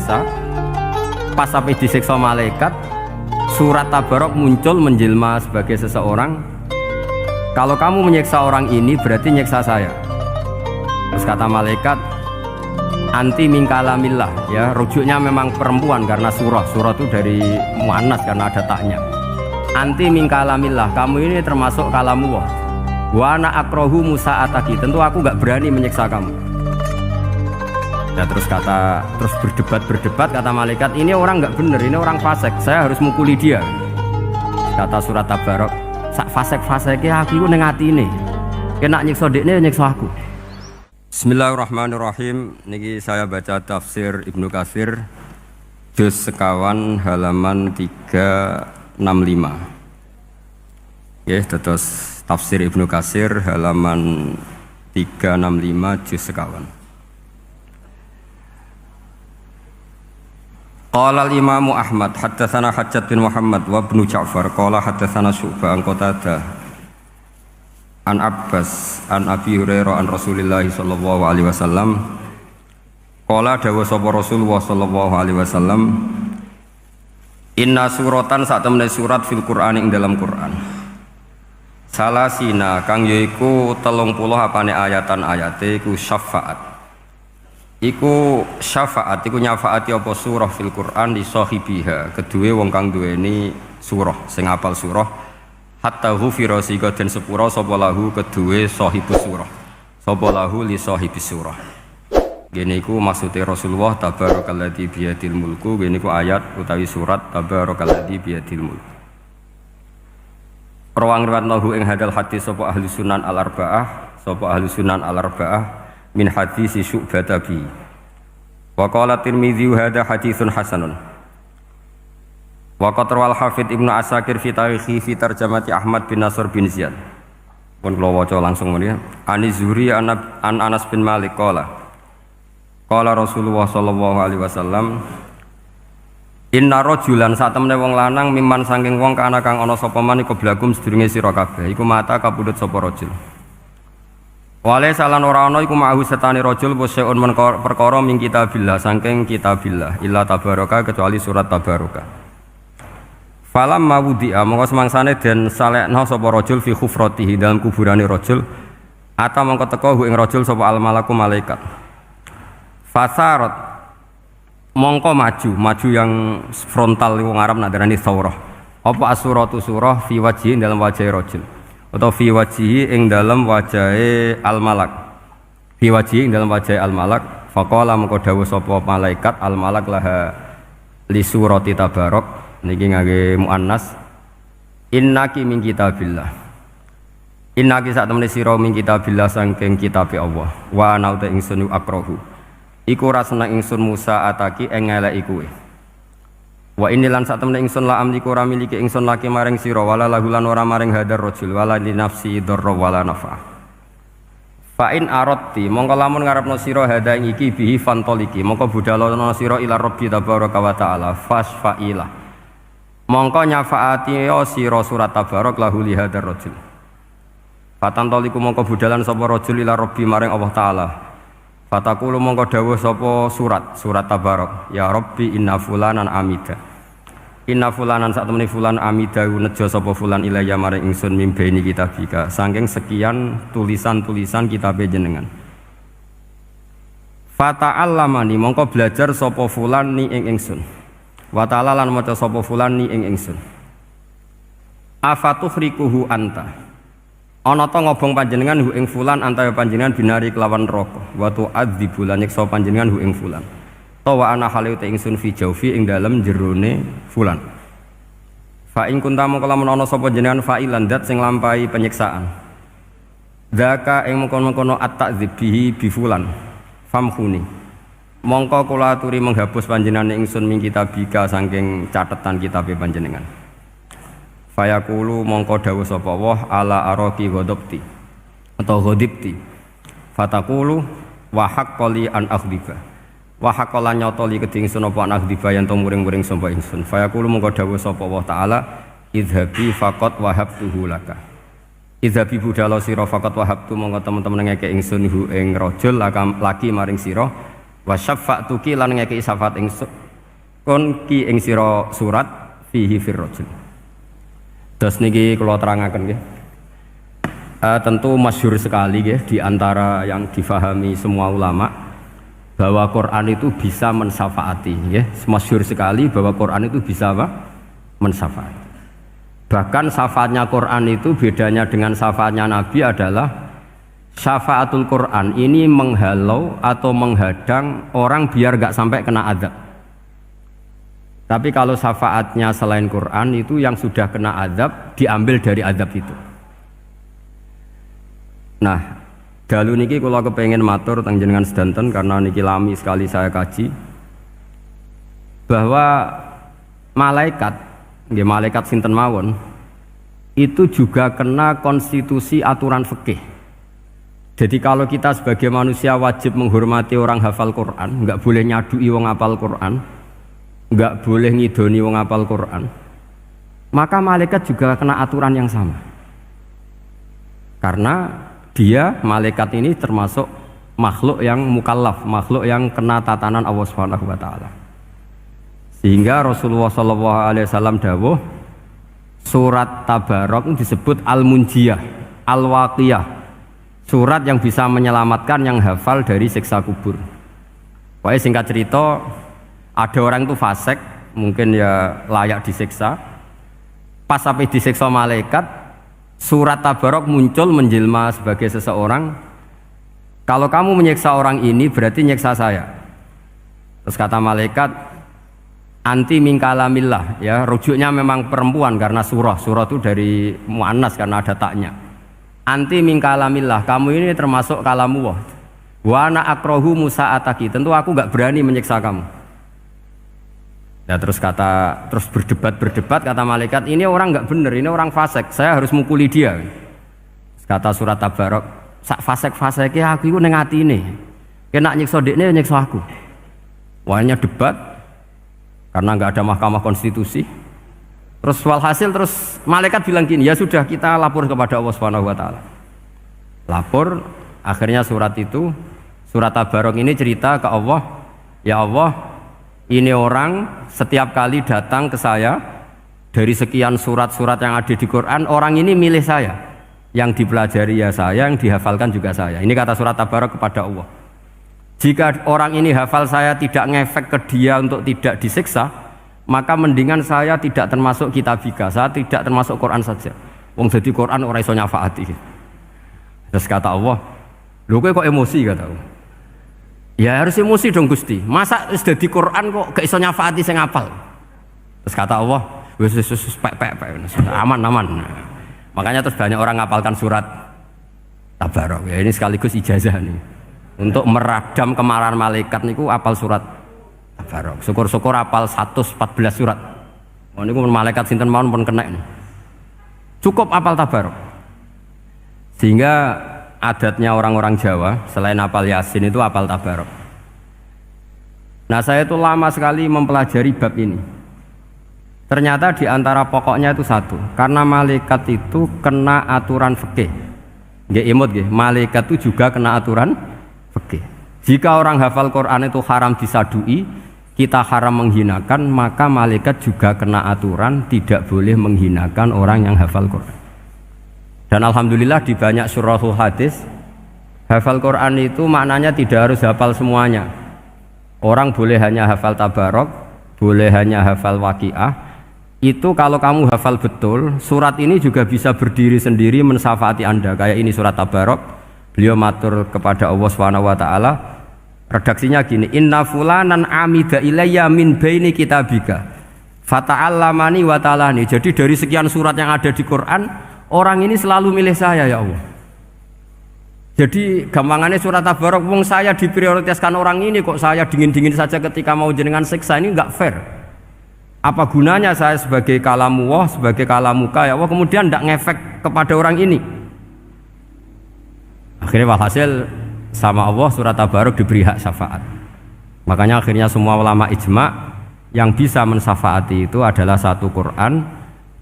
biasa. Pas sampai disiksa malaikat, surat Tabarok muncul menjelma sebagai seseorang. Kalau kamu menyiksa orang ini berarti nyiksa saya. Terus kata malaikat, anti min kalamillah, ya rujuknya memang perempuan karena surah itu dari muannas karena ada taknya. Anti min kalamillah, kamu ini termasuk kalamullah. Wa ana akrahu musa'ataki, tentu aku gak berani menyiksa kamu. Ya terus berdebat kata malaikat, ini orang nggak bener, ini orang fasik, saya harus mukuli dia. Kata surat Tabarok, sak fasik-fasiknya aku ning atine. Kena nyiksa dekne nyiksa aku. Bismillahirrahmanirrahim. Niki saya baca tafsir Ibnu Katsir juz sekawan halaman 365. Ya, terus tafsir Ibnu Katsir halaman 365 juz sekawan. Qala al-Imam Ahmad haddatsana Hajjat bin Muhammad wa Ibnu Ja'far qala haddatsana Syu'bah an Qatadah an Abbas an Abi Hurairah an Rasulillah sallallahu alaihi wasallam qala dawa sapa Rasulullah sallallahu alaihi wasallam inna suratan sak temene surat fil Qur'an ing dalam Qur'an salasina kang yaiku 30 apane ayatan ayate iku syafaat. Iku syafaat, iku nyafaati apa surah fil Qur'an li sahibiha, kedue wong kang duweni surah, sing apal surah, hatta ghufira sika den sepura sapa lahu kedue sahibus surah, sapa lahu li sahibis surah. Gene iku maksude Rasulullah tabarakalladzi biyadil mulku, gene iku ayat utawi surat tabarakalladzi biyadil mulku. Rawang riwayat lahu ing hadal hadis sapa ahli sunan al-arba'ah, min hadis Syu'bah tabi. Wa qala Tirmidzi hadza haditsun hasanun. Wa qatra al-Hafidz Ibnu Asakir fi tarikhi fi tarjamati Ahmad bin Nasr bin Ziyad. Pun kula waca langsung mriki. Ani Zuhri an Anas bin Malik qala. Qala Rasulullah sallallahu alaihi wasallam inna rajulan satemene wong lanang miman saking wong kana kang ana sapa man iku blagum sedurunge sira kabeh iku mata kapundhut sapa rajul. Wale salan ora ana iku ma'hu setane rajul poseun perkara min kitabillah saking kitabillah illa tabaraka kecuali surat tabaraka. Falam mawdi'a mongko semangsane den salekna sapa rajul fi khufratihi dalam kuburane rajul ata mongko teka ing rajul sapa al malaku malaikat. Fasarat mongko maju yang frontal wong Arab nak darani saurah. Apa asuratu surah fi wajhi dalam wajah rajul. Atau fi wajhihi ing dalam wajahe al-malak. Fi wajhihi ing dalam wajahe al-malak, faqala mengko dawuh sapa malaikat al-malak laha li surati tabarok niki ngangge muannas. Innaki min kitabillah. Innaki sak temene sira min kitabillah saking kitabe Allah. Wa ana uta ingsun akrahu. Iku ora seneng ingsun Musa ataki ing ngeleki kowe. Wa inilan sak temene ingsun la amliku ora miliki ingsun laki maring sira wala lahulan ora maring hadar rajul wala li nafsi darra wala nafa. Fa in aradti mongko lamun ngarepno sira hada ing iki bihi fantoliki mongko budalono sira ila rabbi tabaraka wa taala fasfaila. Mongko nyafaati sira surat tabarak lahu li hadar rajul. Fatantoliku mongko budalan sapa rajul ila rabbi maring Allah taala. Fatakulu mongko dawuh sapa surat tabarak ya rabbi inna fulanan amida. Inna fulanan sak temene fulan amida nejo sapa fulan ilayya maring ingsun mimbaini kitabika saking sekian tulisan-tulisan kitabe jenengan. Fata'allamani mongko belajar sapa fulan ni ing ingsun. Wa ta'ala lan maca sapa fulan ni ing ingsun. Afatuhrikuhu anta. Ana ta ngobong panjenengan hu ing fulan antaya panjenengan binari kelawan neraka. Wa tu'adzibu lan nyiksa panjenengan hu ing fulan. Wa ana halu ta ingsun fi jaufi ing dalem jerone fulan. Fa ing kuntamu kalamun ana sapa jenengan fa'ilan dat sing lampahi penyiksaan. Dzaka ing mengkono-kono at-ta'dzib bihi bi fulan. Famkhuni. Mongko kula aturi menghapus panjenengan ingsun min kitabika saking catetan kitabe panjenengan. Fayaqulu mongko dawuh sapa Allah ala araqi ghadabti atau ghadibti. Fataqulu wa haqqali an akhdiba. Wa haqqala nyotoli keding ingsun apa anak dibayan to muring-muring sapa ingsun. Fayaqulu mongko dawuh sapa Allah taala idhabi faqat wahabtuhu laka. Idhabi budala sira faqat wahabtu mongko temen-temen ngeke ingsun hu ing rajul laki maring sira Wa syafa'tuki lan ngekei syafaat ingsun ki ing sira surat fihi firrajul. Terus niki kula terangaken nggih. Tentu masyhur sekali nggih di antara yang difahami semua ulama bahwa Quran itu bisa mensyafaati nggih. Masyhur sekali bahwa Quran itu bisa apa? Mensyafaati. Bahkan syafaatnya Quran itu bedanya dengan syafaatnya Nabi adalah syafaatul Quran ini menghalau atau menghadang orang biar gak sampai kena azab. Tapi kalau syafaatnya selain Quran itu yang sudah kena azab diambil dari azab itu. Nah, dalu niki kula kepengin matur teng jenengan sedanten karena niki lami sekali saya kaji bahwa malaikat, nggih malaikat sinten mawon itu juga kena konstitusi aturan fikih. Jadi kalau kita sebagai manusia wajib menghormati orang hafal Quran, nggak boleh nyadui wong hafal Quran, nggak boleh ngidoni wong hafal Quran, maka malaikat juga kena aturan yang sama. Karena dia, malaikat ini termasuk makhluk yang mukallaf, makhluk yang kena tatanan Allah Subhanahu wa taala. Sehingga Rasulullah SAW dawuh surat Tabarok disebut Al-Munjiyah, Al-Waqiyah. Surat yang bisa menyelamatkan yang hafal dari siksa kubur. Pokoknya singkat cerita, ada orang itu fasik, mungkin ya layak disiksa. Pas sampai disiksa malaikat, surat Tabarok muncul menjelma sebagai seseorang. Kalau kamu menyiksa orang ini berarti nyiksa saya. Terus kata malaikat, anti min kalamillah, ya rujuknya memang perempuan karena surah itu dari muannas karena ada taknya. Anti min kalamillah, kamu ini termasuk kalamu wah. Wa ana akrahu musa'ataki, tentu aku enggak berani menyiksa kamu. Ya terus berdebat kata malaikat, ini orang enggak benar, ini orang fasik, saya harus mukuli dia. Kata surat Tabarok, sak fasik-fasike aku iku ning atine. Kena nyiksa dekne nyiksa aku. Wahnya debat karena enggak ada mahkamah konstitusi. Terus walhasil terus malaikat bilang gini, ya sudah kita lapor kepada Allah Subhanahu wa taala. Lapor, akhirnya surat Tabarok ini cerita ke Allah, ya Allah, ini orang setiap kali datang ke saya dari sekian surat-surat yang ada di Quran, orang ini milih saya. Yang dipelajari ya saya, yang dihafalkan juga saya. Ini kata surat Tabarok kepada Allah. Jika orang ini hafal saya tidak ngefek ke dia untuk tidak disiksa, maka mendingan saya tidak termasuk kitabika, saya tidak termasuk Quran saja. Wong jadi Quran ora iso nyafaati. Terus kata Allah, lho kowe kok emosi kata Allah. Ya harus emosi dong Gusti. Masa wis dadi Quran kok gak iso nyafaati sing hafal. Terus kata Allah, wis pek aman. Makanya terus banyak orang ngapalkan surat Tabarok. Ya ini sekaligus ijazah nih. Untuk meradam kemarahan malaikat niku apal surat Tabarok. Syukur-syukur apal 114 surat. Oh niku malaikat sinten mawon pun kena. Cukup apal Tabarok. Sehingga adatnya orang-orang Jawa selain apal Yasin itu apal Tabarok. Nah, saya itu lama sekali mempelajari bab ini. Ternyata di antara pokoknya itu satu, karena malaikat itu kena aturan fikih. Nggih imut nggih, malaikat itu juga kena aturan fikih. Jika orang hafal Quran itu haram disadui, kita haram menghinakan, maka malaikat juga kena aturan tidak boleh menghinakan orang yang hafal Quran. Dan alhamdulillah di banyak surahul hadis, hafal Quran itu maknanya tidak harus hafal semuanya. Orang boleh hanya hafal Tabarok, boleh hanya hafal Waqiah. Itu kalau kamu hafal betul, surat ini juga bisa berdiri sendiri mensyafaati Anda. Kayak ini surat Tabarok, beliau matur kepada Allah Subhanahu wa taala. Redaksinya gini, inna fulanan amida ilayya min baini kitabika fata'allamani wa ta'alani. Jadi dari sekian surat yang ada di Quran, orang ini selalu milih saya ya Allah. Jadi gampangannya surat Tabarok, wong saya diprioritaskan orang ini kok saya dingin-dingin saja ketika mau jenengan siksa, ini enggak fair. Apa gunanya saya sebagai kalamullah, sebagai kalamuka ya Allah, kemudian enggak ngefek kepada orang ini. Akhirnya walhasil sama Allah surat Tabarok diberi hak syafaat. Makanya akhirnya semua ulama ijma yang bisa mensyafaati itu adalah satu Quran,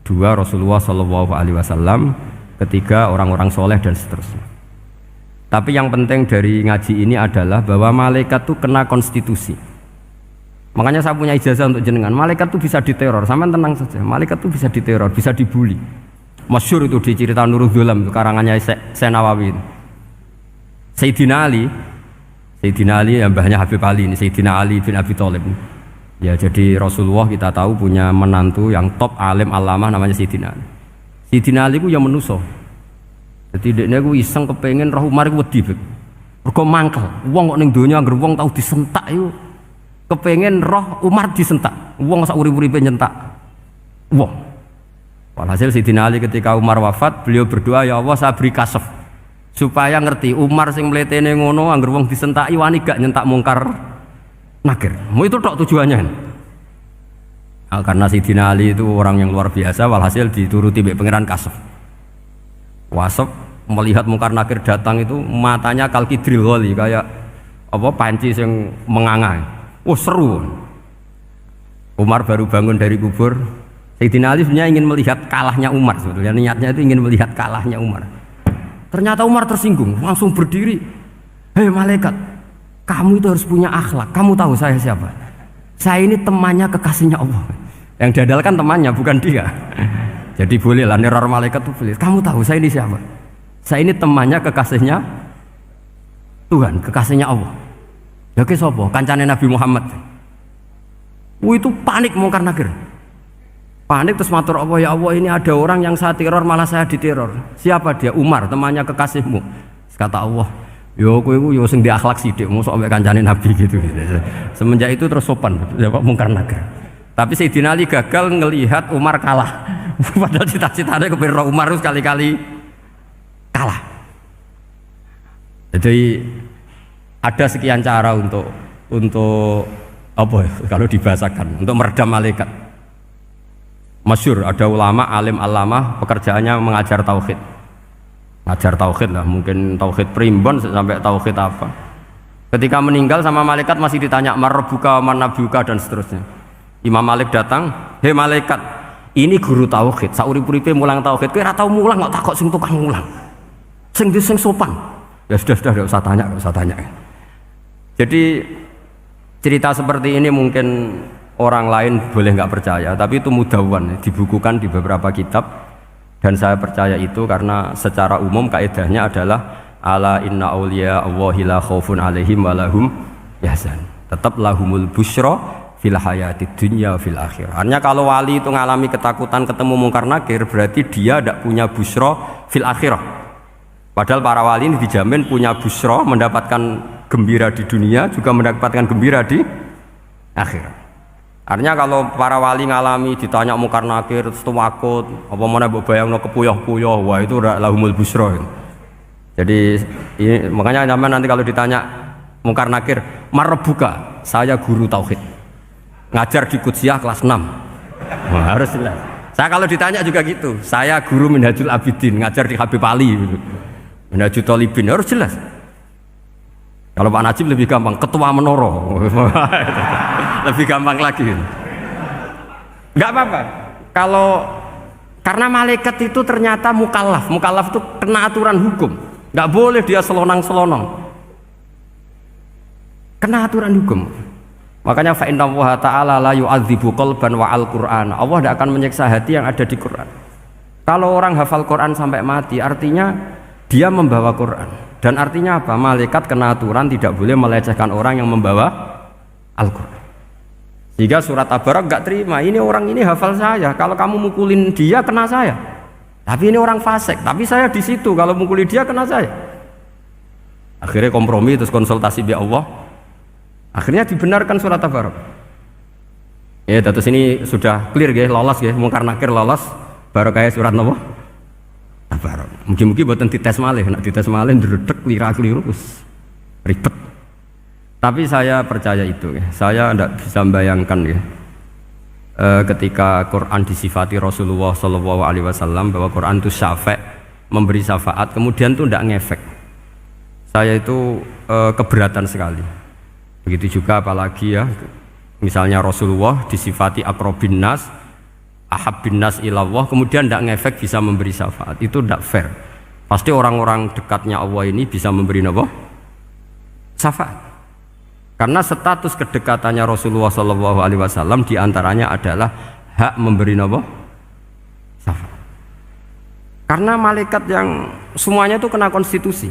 dua Rasulullah SAW, ketiga orang-orang soleh dan seterusnya. Tapi yang penting dari ngaji ini adalah bahwa malaikat itu kena konstitusi. Makanya saya punya ijazah untuk jenengan. Malaikat itu bisa diteror, sampean tenang saja. Malaikat itu bisa diteror, bisa dibully. Masyhur itu di cerita Nurul Dhulam itu karangannya Senawawi. Sayyidina Ali yang mbahnya Habib Ali ini, Sayyidina Ali bin Abi Thalib. Ya, jadi Rasulullah kita tahu punya menantu yang top alim alamah namanya Sayyidina Ali. Sayyidina Ali ku yang menuso. Jadi dekne ku iseng kepengen roh Umar ku wedi. Mergo mangkel. Wong kok ning donya anggere wong tau disentak iku kepengen roh Umar disentak. Wong sak urip-uripe nyentak wong. Walhasil Sayyidina Ali ketika Umar wafat, beliau berdoa, ya Allah saya beri kasaf supaya ngerti Umar sing mletene ngono anggere wong disentaki wani gak nyentak mungkar nakir. Mau itu tok tujuannya. Nah, karena Sayyidina Ali itu orang yang luar biasa, walhasil dituruti mbek pangeran kasaf. Wasaf melihat mungkar nakir datang itu matanya kalkidril ghali kayak apa panci yang menganga. Oh seru. Umar baru bangun dari kubur. Sayyidina Ali sebenarnya ingin melihat kalahnya Umar sebetulnya, niatnya itu ingin melihat kalahnya Umar. Ternyata Umar tersinggung, langsung berdiri. Hei malaikat, kamu itu harus punya akhlak. Kamu tahu saya siapa? Saya ini temannya kekasihnya Allah. Yang diandalkan temannya bukan dia. Jadi bolehlah neror malaikat itu boleh. Kamu tahu saya ini siapa? Saya ini temannya kekasihnya Tuhan, kekasihnya Allah. Ya ke sapa? Kancane Nabi Muhammad. Itu panik mungkar nakir. Panik terus matur Allah, ya Allah ini ada orang yang saya teror malah saya diteror. Siapa dia? Umar, temannya kekasihmu. Kata Allah, yo kowe iku yo sing di akhlak sithik mosok ambek kancane Nabi gitu. Semenjak itu terus sopan jawab mungkar nakir. Tapi Sayyidina Ali gagal ngelihat Umar kalah. Padahal cita-citanya kepengen Umar sekali-kali kalah. Jadi ada sekian cara untuk apa ya, kalau dibahasakan untuk meredam malaikat. Masyhur ada ulama alim alamah pekerjaannya mengajar tauhid. Ngajar tauhid lah, mungkin tauhid primbon sampai tauhid apa. Ketika meninggal sama malaikat masih ditanya marbuka manabiuka dan seterusnya. Imam Malik datang, "Hei malaikat, ini guru tauhid, saurip-uripe mulang tauhid. Kowe ora tau mulang kok takok sing tukang mulang. Sing sopan." Ya sudah enggak usah tanya. Jadi cerita seperti ini mungkin orang lain boleh nggak percaya, tapi itu mudawwan, dibukukan di beberapa kitab, dan saya percaya itu karena secara umum kaidahnya adalah ala inna auliya Allahi la khaufun alaihim wa lahum yahzan. Tetap lahumul busyra fil hayati dunya fil akhirah. Artinya kalau wali itu ngalami ketakutan ketemu mungkar nakir, berarti dia tidak punya busyra fil akhirah. Padahal para wali ini dijamin punya busyra, mendapatkan gembira di dunia, juga mendapatkan gembira di akhirat. Artinya kalau para wali ngalami ditanya mungkar nakir terus takut, apa mana mbok bayangno kepuyah-puyah, wah itu lahumul busyra. Jadi ini, makanya nanti kalau ditanya mungkar nakir, marbuka, saya guru tauhid. Ngajar di Qudsiyah kelas 6. Wah, harus jelas. Saya kalau ditanya juga gitu, saya guru Minhajul Abidin, ngajar di Habib Ali. Minhajul Thalibin, harus jelas. Kalau Pak Najib lebih gampang, ketua menoro. Lebih gampang lagi. Enggak apa-apa. Kalau karena malaikat itu ternyata mukallaf. Mukallaf itu kena aturan hukum. Enggak boleh dia selonang-selonong. Kena aturan hukum. Makanya fa inna Allah ta'ala la yu'adzibu qalban wa al-Qur'an. Allah tidak akan menyiksa hati yang ada di Quran. Kalau orang hafal Quran sampai mati, artinya dia membawa Quran. Dan artinya apa? Malaikat kena aturan tidak boleh melecehkan orang yang membawa Al-Quran. Sehingga surat Tabarak enggak terima. Ini orang ini hafal saya. Kalau kamu mukulin dia kena saya. Tapi ini orang fasik. Tapi saya di situ. Kalau mukuli dia kena saya. Akhirnya kompromi terus konsultasi bi Allah. Akhirnya dibenarkan surat Tabarak. Ya, terus ini sudah clear ya, lolos ya, mungkar nakir lolos. Baru kayak surat napa? Tabarak. Mungkin-mungkin buatan dites malih, nak dites malih ndredeg keliru ribet. Tapi saya percaya itu ya. Saya tidak bisa membayangkan ya. Ketika Quran disifati Rasulullah SAW bahwa Quran itu syafa', memberi syafaat, kemudian itu tidak ngefek. Saya itu keberatan sekali. Begitu juga apalagi ya, misalnya Rasulullah disifati aqrabin nas, ahabbin nas ilallah, kemudian tidak ngefek bisa memberi syafaat, itu tidak fair. Pasti orang-orang dekatnya Allah ini bisa memberi apa? Syafaat. Karena status kedekatannya Rasulullah SAW diantaranya adalah hak memberi apa? Syafaat. Karena malaikat yang semuanya itu kena konstitusi.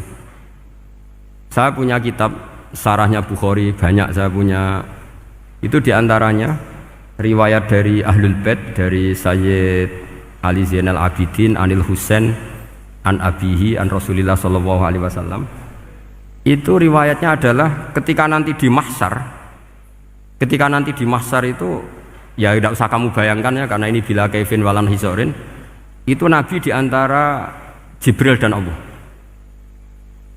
Saya punya kitab syarahnya Bukhari banyak, saya punya itu diantaranya riwayat dari Ahlul Bait, dari Sayyid Ali Zainal Abidin Anil Husain an abihi an Rasulillah sallallahu alaihi wasallam. Itu riwayatnya adalah ketika nanti di mahsyar itu ya tidak usah kamu bayangkan ya, karena ini bila kaifin walan hisorin, itu Nabi diantara Jibril dan Allah.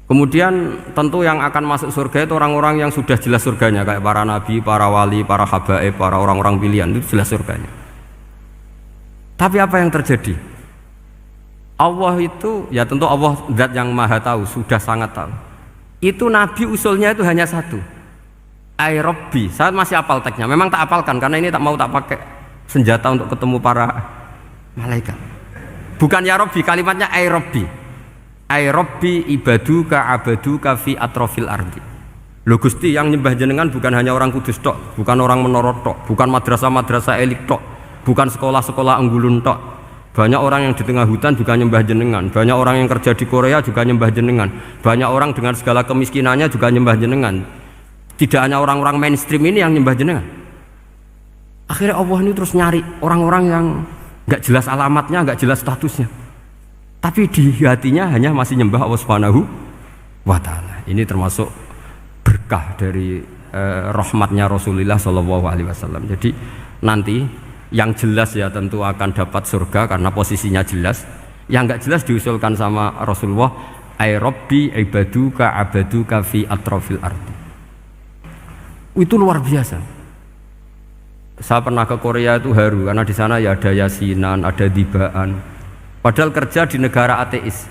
Kemudian tentu yang akan masuk surga itu orang-orang yang sudah jelas surganya, kayak para nabi, para wali, para habaib, para orang-orang pilihan, itu jelas surganya. Tapi apa yang terjadi? Allah itu, ya tentu Allah zat yang maha tahu, sudah sangat tahu. Itu Nabi usulnya itu hanya satu, Ai Rabbi. Saya masih hafal teksnya, memang tak hafalkan karena ini tak mau tak pakai senjata untuk ketemu para malaikat. Bukan ya Rabbi, kalimatnya Ai Rabbi. Ai Rabbi ibaduka abaduka fi atrofil ardi. Lho Gusti, yang nyembah jenengan bukan hanya orang Kudus tok, bukan orang Menara tok, bukan madrasah-madrasah elit tok, bukan sekolah-sekolah Anggulun tok. Banyak orang yang di tengah hutan juga nyembah jenengan, banyak orang yang kerja di Korea juga nyembah jenengan, banyak orang dengan segala kemiskinannya juga nyembah jenengan. Tidak hanya orang-orang mainstream ini yang nyembah jenengan. Akhirnya Allah ini terus nyari orang-orang yang nggak jelas alamatnya, nggak jelas statusnya, tapi di hatinya hanya masih nyembah Allah Subhanahu wa Ta'ala. Ini termasuk berkah dari rahmatnya Rasulullah Sallallahu Alaihi Wasallam. Jadi nanti yang jelas ya tentu akan dapat surga karena posisinya jelas. Yang nggak jelas diusulkan sama Rasulullah, Ai Rabbi ibaduka abaduka fi atrofil ardi. Itu luar biasa. Saya pernah ke Korea itu haru karena di sana ya ada yasinan, ada dibaan. Padahal kerja di negara ateis.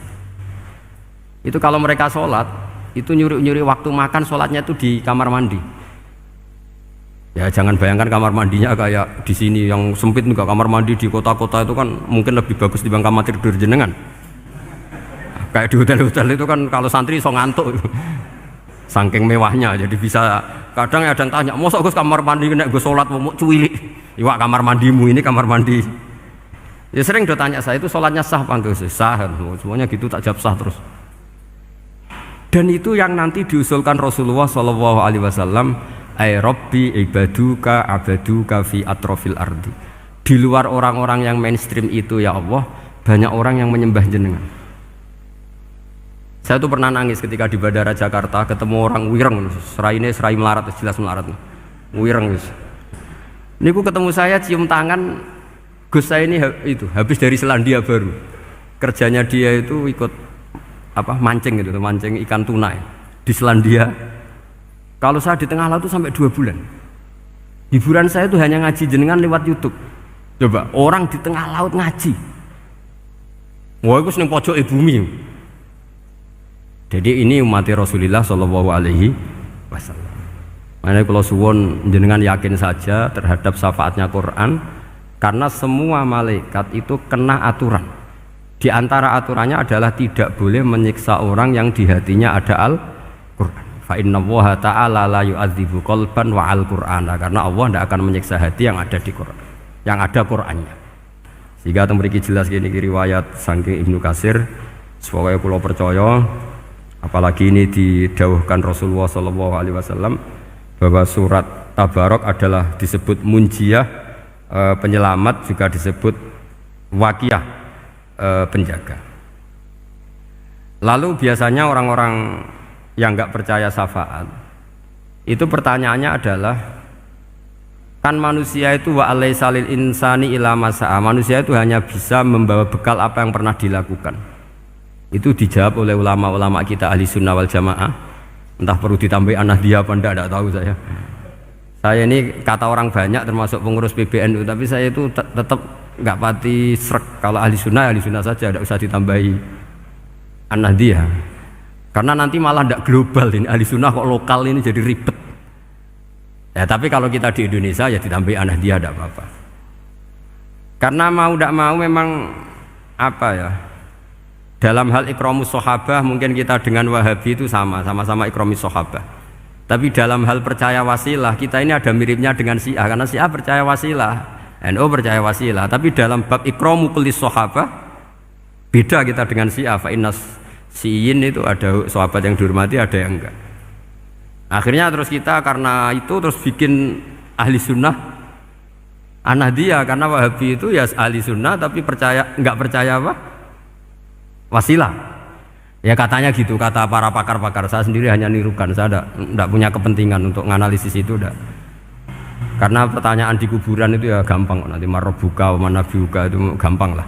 Itu kalau mereka sholat, itu nyuri-nyuri waktu makan, sholatnya itu di kamar mandi. Ya jangan bayangkan kamar mandinya kayak di sini yang sempit juga. Kamar mandi di kota-kota itu kan mungkin lebih bagus dibanding kamar tidur jenengan. Kayak di hotel-hotel itu kan kalau santri so ngantuk. Saking mewahnya, jadi bisa kadang ada yang tanya, mosok Gus kamar mandi nek gue sholat mau cuwilik. Iwak kamar mandimu ini kamar mandi. Ya sering tanya saya itu sholatnya sah apa enggak? Sah, semuanya gitu tak jawab sah terus. Dan itu yang nanti diusulkan Rasulullah Shallallahu Alaihi Wasallam, Ai Rabbi ibaduka abaduka fi atrofil ardi. Di luar orang-orang yang mainstream itu ya Allah, banyak orang yang menyembah jenengan. Saya tuh pernah nangis ketika di Bandara Jakarta ketemu orang wireng, serai melarat, jelas melarat, wireng wis. Ini ku ketemu saya cium tangan. Gus saya ini itu habis dari Selandia Baru, kerjanya dia itu ikut mancing gitu, mancing ikan tuna di Selandia. Kalau saya di tengah laut itu sampai 2 bulan. Hiburan saya itu hanya ngaji jenengan lewat YouTube. Coba orang di tengah laut ngaji. Wah itu seneng pojok bumi. Jadi ini umat Rasulullah Shallallahu Alaihi Wasallam. Makanya kalau suwon jenengan yakin saja terhadap syafaatnya Quran. Karena semua malaikat itu kena aturan. Di antara aturannya adalah tidak boleh menyiksa orang yang di hatinya ada Al-Quran. Fa innallaha ta'ala la yu'adzibu qalban wa al-Qur'ana. Karena Allah tidak akan menyiksa hati yang ada di Quran, yang ada Qurannya. Sehingga memiliki jelas gini riwayat saking Ibnu Katsir. Supaya kula percaya, apalagi ini didawuhkan Rasulullah SAW bahwa surat Tabarok adalah disebut munjiyah, penyelamat, juga disebut wakiyah, penjaga. Lalu biasanya orang-orang yang nggak percaya syafaat itu pertanyaannya adalah, kan manusia itu wa alaisa lil insani ila masa'a, manusia itu hanya bisa membawa bekal apa yang pernah dilakukan. Itu dijawab oleh ulama-ulama kita ahli sunnah wal jamaah. Entah perlu ditambah anahdia apa enggak tahu saya. Saya ini kata orang banyak termasuk pengurus PBNU, tapi saya itu tetap nggak pati srek. Kalau ahli sunnah saja, tidak usah ditambahi an-nahdiyah. Karena nanti malah tidak global ini, ahli sunnah kok lokal ini jadi ribet. Ya tapi kalau kita di Indonesia ya ditambahi an-nahdiyah tidak apa-apa. Karena mau tidak mau memang Dalam hal ikramus sahabah mungkin kita dengan Wahabi itu sama-sama ikramus sahabah. Tapi dalam hal percaya wasilah kita ini ada miripnya dengan Syiah karena Syiah percaya wasilah, NU percaya wasilah. Tapi dalam bab ikramu kulli sahabah beda kita dengan Syiah. Fa innas Syiin itu ada sahabat yang dihormati, ada yang enggak. Akhirnya terus kita karena itu terus bikin ahli sunnah An-Nahdiyah karena Wahabi itu ya ahli sunnah tapi enggak percaya apa? Wasilah. Ya katanya gitu, kata para pakar-pakar. Saya sendiri hanya nirukan, saya enggak punya kepentingan untuk menganalisis itu enggak. Karena pertanyaan di kuburan itu ya gampang, nanti marobuka, manabiuka itu gampang lah.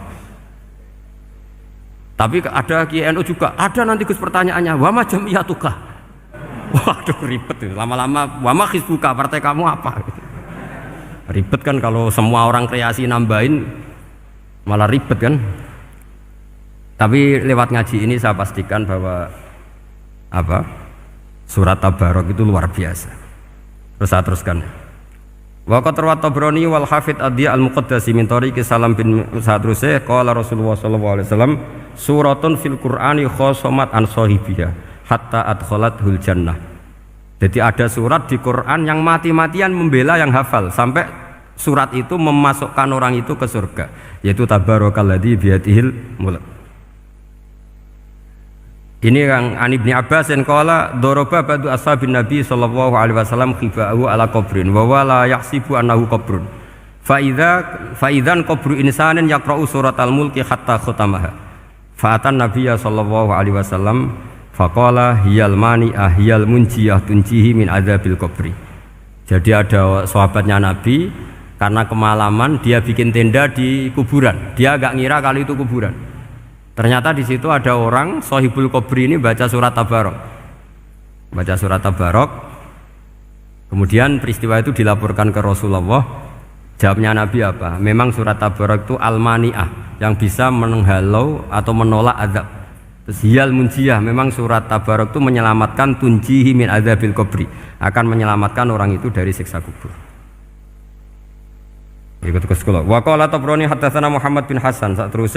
Tapi ada KNU juga, ada nanti Gus pertanyaannya, wama jamiyatuka. Waduh ribet itu, lama-lama wama hizbuka, partai kamu apa? Ribet kan kalau semua orang kreasi nambahin, malah ribet kan. Tapi lewat ngaji ini saya pastikan bahwa surat Tabarok itu luar biasa. Terus saya teruskan. Wa qad rawat Tabrani wal Hafidz Ad-Diya al-Muqaddasi min tariqi Salam bin Sa'drusih qala Rasulullah sallallahu alaihi wasallam suratun fil Qur'ani khosomat an sahibiha hatta adkhalathul jannah. Jadi ada surat di Quran yang mati-matian membela yang hafal sampai surat itu memasukkan orang itu ke surga, yaitu tabarakalladzi biyadihil mulk. Ini yang An Ibni Abbas yang qala daraba ba'du ashabin Nabi sallallahu alaihi wasallam khiba'ahu ala qabrin wa la yahsibu annahu qabrun. Fa idzan qabru insanin yaqra'u suratal mulki hatta khatamaha. Fa atan Nabiyya sallallahu alaihi wasallam faqala hiyal mani'ah hiyal munjiyah tunjihi min adzabil qabri. Jadi ada sahabatnya Nabi karena kemalaman dia bikin tenda di kuburan. Dia agak ngira kalau itu kuburan. Ternyata di situ ada orang Sohibul Qabri ini baca surat Tabarok. Baca surat Tabarok. Kemudian peristiwa itu dilaporkan ke Rasulullah. Jawabnya Nabi apa? Memang surat Tabarok itu al-mani'ah yang bisa menghalau atau menolak azab. Terus hiyal munjiyah, memang surat Tabarok itu menyelamatkan tunjihi min adzabil qabri, akan menyelamatkan orang itu dari siksa kubur. Ikut ke sekolah. Wa qala Tabrani haddatsana Muhammad bin Hasan. Terus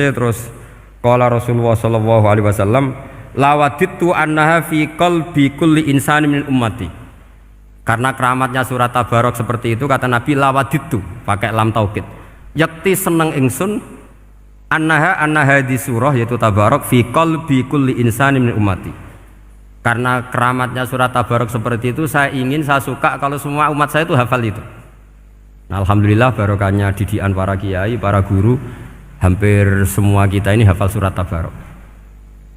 qala Rasulullah sallallahu alaihi wasallam lawadittu annaha fi qalbi kulli insani min ummati. Karena keramatnya surat Tabarok seperti itu kata Nabi lawadittu pakai lam taukid. Yakti seneng ingsun annaha di surah yaitu Tabarok fi qalbi kulli insani min ummati. Karena keramatnya surat Tabarok seperti itu saya suka kalau semua umat saya itu hafal itu. Nah, alhamdulillah barokahnya didikan para kiai, para guru. Hampir semua kita ini hafal surat Tabarok.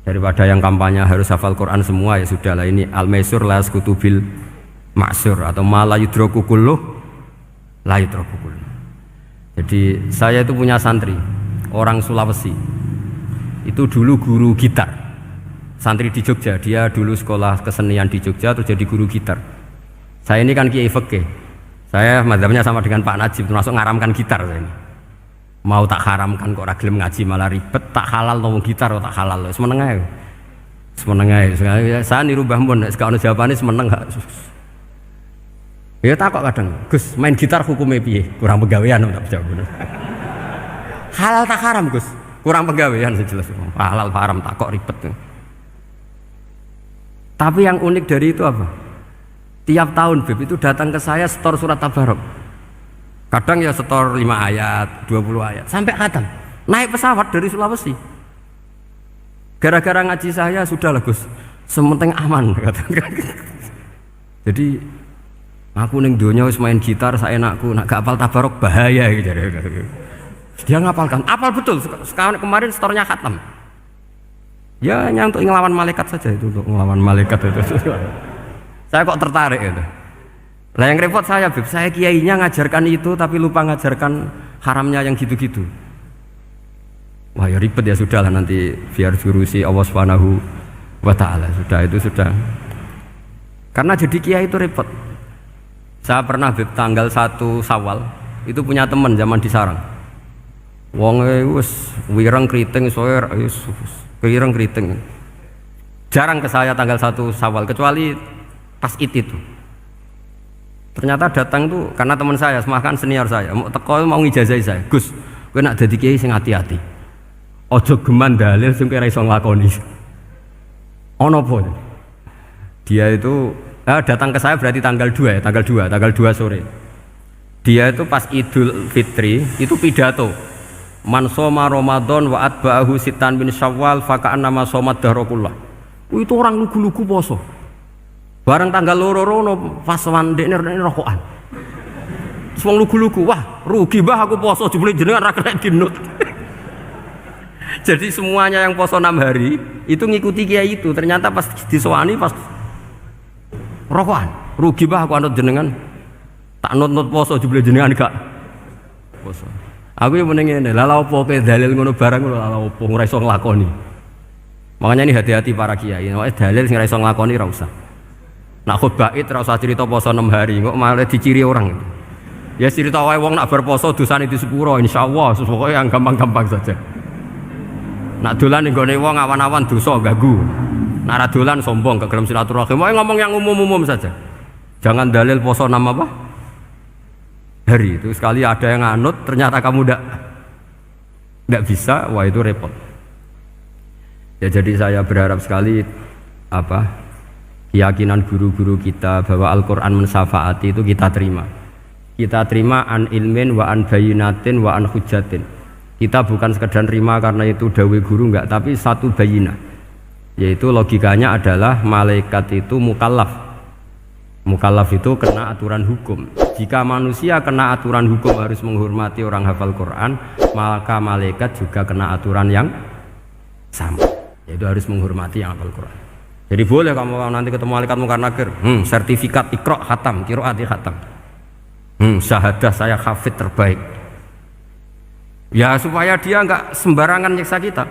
Daripada yang kampanye harus hafal Quran semua, ya sudahlah ini al-maisur la yasqutubil ma'sur atau ma la yudraku kulluh la yudraku kulluh. Jadi saya itu punya santri orang Sulawesi. Itu dulu guru gitar. Santri di Jogja, dia dulu sekolah kesenian di Jogja terus jadi guru gitar. Saya ini kan kiai fikih. Saya mazhabnya sama dengan Pak Najib termasuk ngaramkan gitar saya ini. Mau tak haramkan kok ora gelem ngaji malah ribet, tak halal ngomong gitar kok tak halal. Semeneng ae. Saya niru Mbah Mun nek ono jawabane semeneng gak. Ya takok kadang, Gus, main gitar hukumnya piye? Kurang pegawean tak jawab. Halal tak haram, Gus? Kurang pegawean sejelas. Halal haram takok ribet. Tapi yang unik dari itu apa? Tiap tahun Beb itu datang ke saya setor surat Tabarok. Kadang ya setor 5 ayat, 20 ayat, sampai khatam. Naik pesawat dari Sulawesi. Gara-gara ngaji saya sudahlah Gus, sementing aman. Jadi aku ning donya wis main gitar saenakku, nak gak apal Tabarok bahaya gitu. Dia ngapalkan, apal betul. Sekarang kemarin setornya khatam. Ya hanya untuk ngelawan malaikat saja itu, untuk ngelawan malaikat itu. Saya kok tertarik gitu. Lah yang repot saya, Beb, saya kiainya ngajarkan itu tapi lupa ngajarkan haramnya yang gitu-gitu. Wah ya ribet ya sudahlah nanti biar diurusi Allah Subhanahu wa taala. Sudah itu sudah. Karena jadi kiai itu repot. Saya pernah Beb tanggal 1 Syawal itu punya teman zaman di Sarang. Wonge wis wireng kriting soe wis wireng kriting. Jarang ke saya tanggal 1 Syawal kecuali pas itu. Ternyata datang tuh karena teman saya, semakan senior saya, mau teko mau ngijazah saya, Gus, kowe nak dadi kiai sing hati-hati. Ojo geman dalil sing ora iso nglakoni. Ono apa? Dia itu datang ke saya berarti tanggal 2 ya, tanggal 2 sore. Dia itu pas Idul Fitri itu pidato. Man shoma Ramadan wa atba'ahu sitan min Syawal fa ka'annama shomat dahrakullah. Itu orang lugu-lugu poso. Bareng tanggal loro-loro pas wandekne rokokan. Wong lugu-lugu, wah rugi mbah aku poso jebule jenengan ra kena dinut. Jadi semuanya yang poso 6 hari itu ngikuti kiai itu. Ternyata pas disowani pas rokokan, rugi mbah aku anut jenengan. Tak nut-nut poso jebule jenengan gak poso. Aku yang meneng ngene, lha opo kowe dalil ngono barang ngono lha opo ora iso nglakoni. Makanya ini hati-hati para kiai, nek dalil sing ora iso nglakoni ora usah. Nak khutbah id ora usah cerita poso 6 hari, kok malah diciri orang. Ya cerita wae wong nak berposo dosane di sepuro insyaallah, pokoke yang gampang-gampang saja. Nak dolan ning gone wong awan-awan dosa ganggu. Nak ra dolan sombong kegelem silaturahim. Wae ngomong yang umum-umum saja. Jangan dalil poso 6 apa? Hari itu sekali ada yang nganut ternyata kamu ndak bisa, wah itu repot. Ya jadi saya berharap sekali keyakinan guru-guru kita bahwa Al-Quran mensyafaati itu kita terima. Kita terima an ilmin wa an bayinatin wa an hujatin. Kita bukan sekedar terima karena itu dawai guru enggak, tapi satu bayinah. Yaitu logikanya adalah malaikat itu mukallaf. Mukallaf itu kena aturan hukum. Jika manusia kena aturan hukum harus menghormati orang hafal Quran, maka malaikat juga kena aturan yang sama, yaitu harus menghormati yang hafal Quran. Jadi boleh kamu nanti ketemu malaikat mungkar nakir, sertifikat Iqra khatam, qiraati khatam. Syahadah saya hafid terbaik. Ya supaya dia enggak sembarangan nyiksa kita.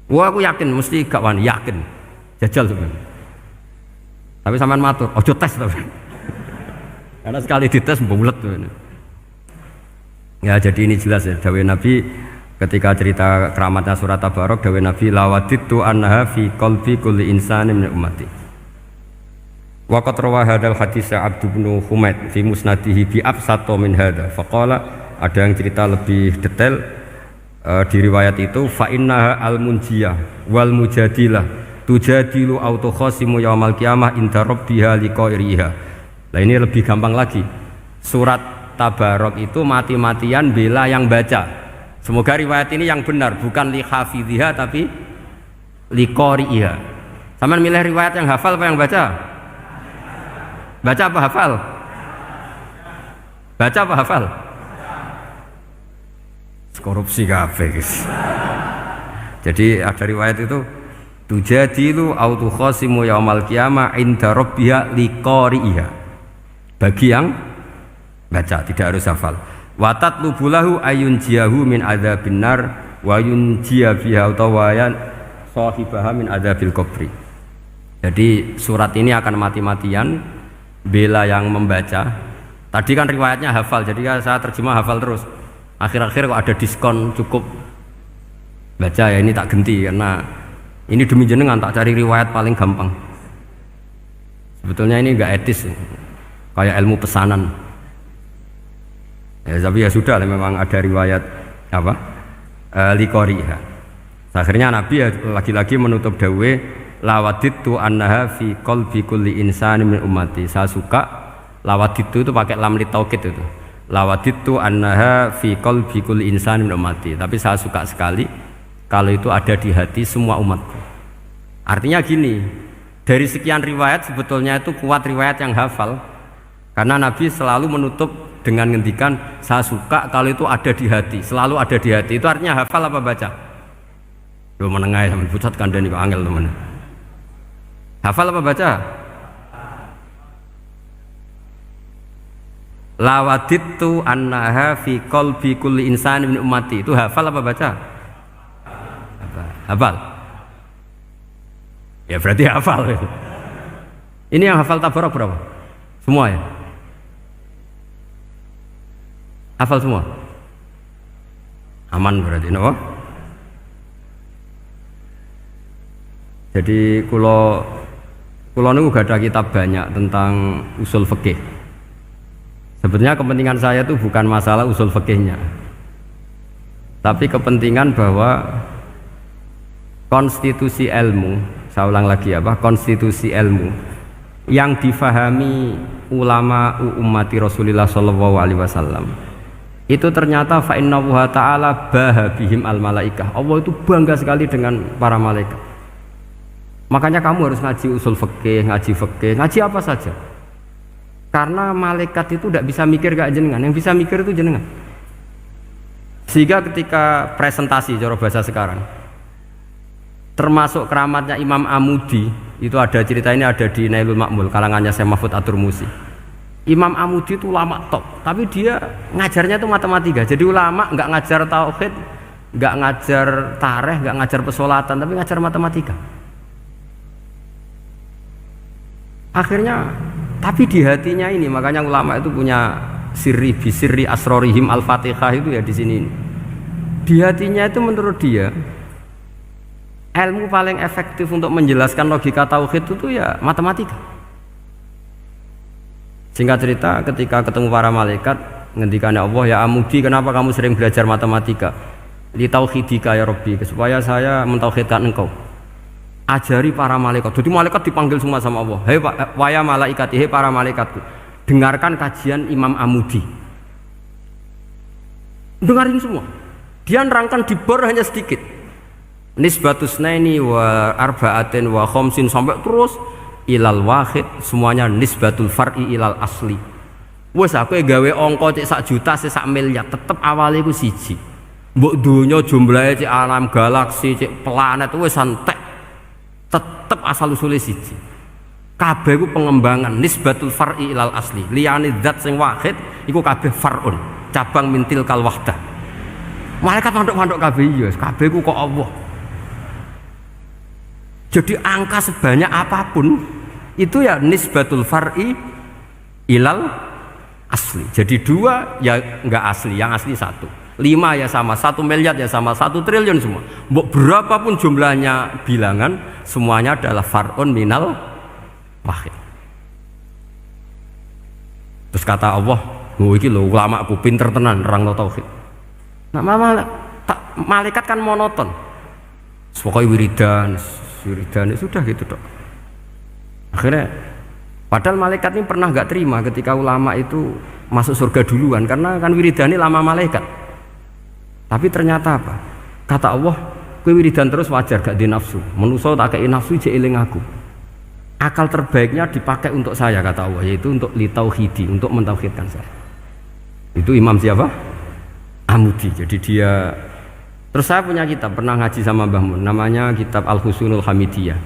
Wah aku yakin mesti gak wani, yakin. Jajal sebenarnya. Tapi sampean matur, ojo tes tapi. Karena sekali dites bulet tuh. Ya jadi ini jelas ya dawuh Nabi ketika cerita keramatnya surat Tabarok, dawuh Nabi lawaditu annaha fi qalbi kulli insani min ummati. Wa qad rawa hadzal hadits Abd bin Humaid fi musnadihi bi absato min hadza. Faqala ada yang cerita lebih detail di riwayat itu fa innaha al munjiyah wal mujadilah tujadilu autokhosimu yaumal qiyamah inda rabbiha liqairiha. Nah ini lebih gampang lagi. Surat Tabarok itu mati-matian bela yang baca. Semoga riwayat ini yang benar, bukan li hafidhiha tapi liqairiha. Sama milih riwayat yang hafal apa yang baca? Baca apa hafal? Baca apa hafal? Korupsi kabeh guys. Jadi ada riwayat itu tujadilu autu khosimu yaumal qiyamah inda rabbiha liqari'iha. Bagi yang baca, tidak harus hafal. Wa tatlubulahu ayun jiyahu min adzabin nar wa yunjiya biha utawayan sahibaha min adzabil qabri. Jadi surat ini akan mati-matian bela yang membaca. Tadi kan riwayatnya hafal, jadi saya terjemah hafal terus. Akhir-akhir kok ada diskon cukup baca ya, ini tak ganti karena ini demi jenengan tak cari riwayat paling gampang. Sebetulnya ini enggak etis, kayak ilmu pesanan. Ya, tapi ya sudah, memang ada riwayat apa? Liqariha. Akhirnya Nabi ya lagi-lagi menutup dawe lawaditu annaha fi qalbi kulli insani min ummati. Saya suka lawaditu itu pakai lam li taukid itu. Lawaditu annaha fi qalbi kulli insani min ummati. Tapi saya suka sekali kalau itu ada di hati semua umatku. Artinya gini, dari sekian riwayat sebetulnya itu kuat riwayat yang hafal, karena Nabi selalu menutup dengan ngendikan saya suka kalau itu ada di hati, selalu ada di hati. Itu artinya hafal apa baca? Lo menengah sampai pucat kandani kok angel teman. Hafal apa baca? Lawaditu annaha fi qalbi kulli insani min ummati. Itu hafal apa baca? Hafal. Ya berarti hafal. Ini yang hafal Tabarok berapa? Semua ya? Hafal semua? Aman berarti, no? Jadi kulo niku gak ada kitab banyak tentang usul fikih. Sebetulnya kepentingan saya itu bukan masalah usul fikihnya, Tapi kepentingan bahwa konstitusi ilmu, saya ulang lagi konstitusi ilmu yang difahami ulama ummati Rasulullah sallallahu alaihi wasallam itu ternyata fa innahu ta'ala bahabihim al malaikah. Allah itu bangga sekali dengan para malaikat. Makanya kamu harus ngaji usul fikih, ngaji apa saja. Karena malaikat itu tidak bisa mikir kayak jenengan, yang bisa mikir itu jenengan. Sehingga ketika presentasi cara bahasa sekarang, termasuk keramatnya Imam Amudi, itu ada cerita ini ada di Nailul Ma'mul kalangannya Syekh Mahfud At-Turmusi. Imam Amudi itu ulama top, tapi dia ngajarnya itu matematika. Jadi ulama nggak ngajar tauhid, nggak ngajar tarikh, nggak ngajar pesolatan, tapi ngajar matematika. Akhirnya, tapi di hatinya ini, makanya ulama itu punya bisirri asrorihim al-fatihah itu ya di sini. Di hatinya itu menurut dia ilmu paling efektif untuk menjelaskan logika tauhid itu ya matematika. Singkat cerita, ketika ketemu para malaikat, ngendikannya Allah, ya Amudi, kenapa kamu sering belajar matematika? Li tauhidika ya Rabbi, supaya saya mentauhidkan engkau. Ajari para malaikat. Jadi malaikat dipanggil semua sama Allah. Hei waya malaikat, hei para malaikatku, dengarkan kajian Imam Amudi. Dengarin semua. Dia nerangkan di bor hanya sedikit. Nisbatus naini wa arba'atin wa khamsin sampai terus ilal wahid, semuanya nisbatul far'i ilal asli. Wes aku gawe angka cek 1 juta cek 1 miliar, tetep awalnya ku siji. Mbok donya jumlahe cek alam galaksi cek planet wes santek, tetep asal usule siji. Kabeh ku pengembangan nisbatul far'i ilal asli. Liyane zat sing wahid iku kabeh far'un, cabang mintil kal wahdah. Malaikat manduk-manduk kabeh ya, kabeh ku kok Allah. Jadi angka sebanyak apapun itu ya nisbatul far'i ilal asli. Jadi 2 ya enggak asli, yang asli 1. 5 ya sama, 1 miliar ya sama, 1 triliun semua. Berapapun jumlahnya bilangan, semuanya adalah far'un minal wahid. Terus kata Allah, "Oh iki lho ulama aku pinter tenan nerangno tauhid." Nah, malaikat kan monoton. Pokoknya wiridan sudah gitu dok. Akhirnya padahal malaikat ini pernah nggak terima ketika ulama itu masuk surga duluan, karena kan wiridan ini lama malaikat. Tapi ternyata apa? Kata Allah, kowe wiridan terus wajar gak di nafsu. Manusa tak kei nafsu jek eling aku. Akal terbaiknya dipakai untuk saya, kata Allah, yaitu untuk litauhidi, untuk mentauhidkan saya. Itu Imam siapa? Amudi. Jadi dia. Terus saya punya kitab, pernah ngaji sama Mbah Mun, namanya kitab Al-Husunul Hamidiyah.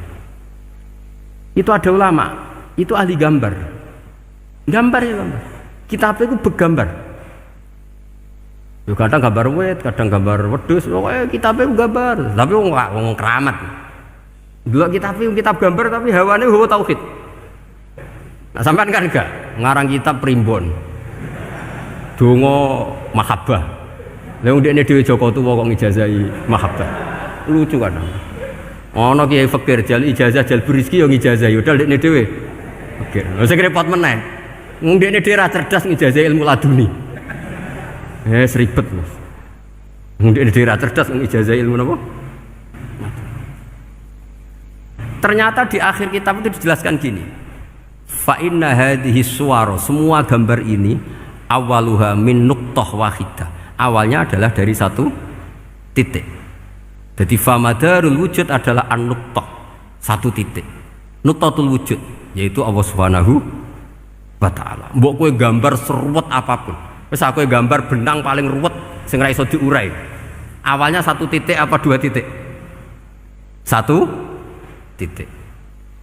Itu ada ulama, itu ahli gambar. Gambar. Kitabnya itu bergambar. Ya, kadang gambar wet, kadang gambar wedhus, pokoknya kitabnya gambar. Tapi wong keramat. Dulu kitab gambar tapi hawane hawa tauhid. Nah, sampean kan enggak ngarang kitab primbon. Donga mahabbah. Lah ndekne dhewe Joko tuwa kok ngijazahi mahabbah. Lucu kan. Ana kiai fakir jal ijazah jal rezeki yo ngijazahi udah ndekne dhewe. Fakir. Lha sing repot meneh. Wong ndekne dhewe ra cerdas ngijazahi ilmu laduni. Seribet Mas. Wong ndekne dhewe ra cerdas ngijazahi ilmu napa? Ternyata di akhir kitab itu dijelaskan gini. Fa inna hadhihi suwara, semua gambar ini awaluha min nuqtah wahidah. Awalnya adalah dari 1 titik. Jadi famadarul wujud adalah an-nuqtah, 1 titik. Nuqtatul wujud yaitu Allah Subhanahu wa taala. Mbok kowe gambar seruwet apapun. Wis aku gambar benang paling ruwet sing ra iso diurai. Awalnya 1 titik apa 2 titik? 1 titik.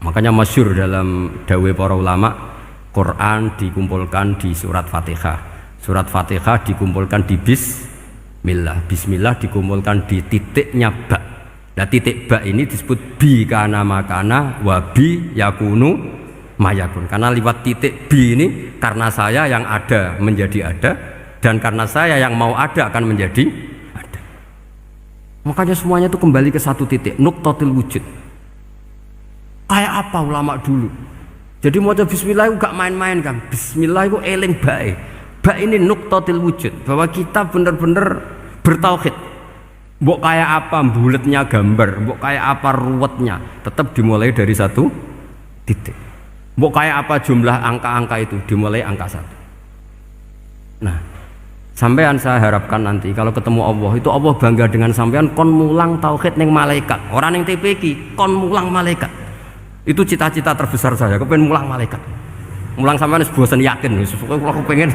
Makanya masyhur dalam dawuh para ulama, Quran dikumpulkan di surat Fatihah. Surat Fatihah dikumpulkan di bismillah. Bismillah dikumpulkan di titiknya ba. Nah, titik ba ini disebut bi kana makana wa bi yakunu mayakun. Karena lewat titik bi ini, karena saya yang ada menjadi ada, dan karena saya yang mau ada akan menjadi ada. Makanya semuanya itu kembali ke 1 titik, nuqtatul wujud. Kayak apa ulama dulu? Jadi mau bismillah itu gak main-main kan. Bismillah itu eling bae. Ba ini nuqtatil wujud, bahwa kita benar-benar bertauhid. Mbok kayak apa buletnya gambar, mbok kayak apa ruwetnya, tetap dimulai dari satu titik. Mbok kayak apa jumlah angka-angka itu, dimulai angka satu. Nah, sampean saya harapkan nanti kalau ketemu Allah itu Allah bangga dengan sampean kon mulang tauhid ning malaikat, orang ning TPQ kon mulang malaikat. Itu cita-cita terbesar saya, kepengen mulang malaikat. Mulang sampean wis bosen yakin, wis aku pengen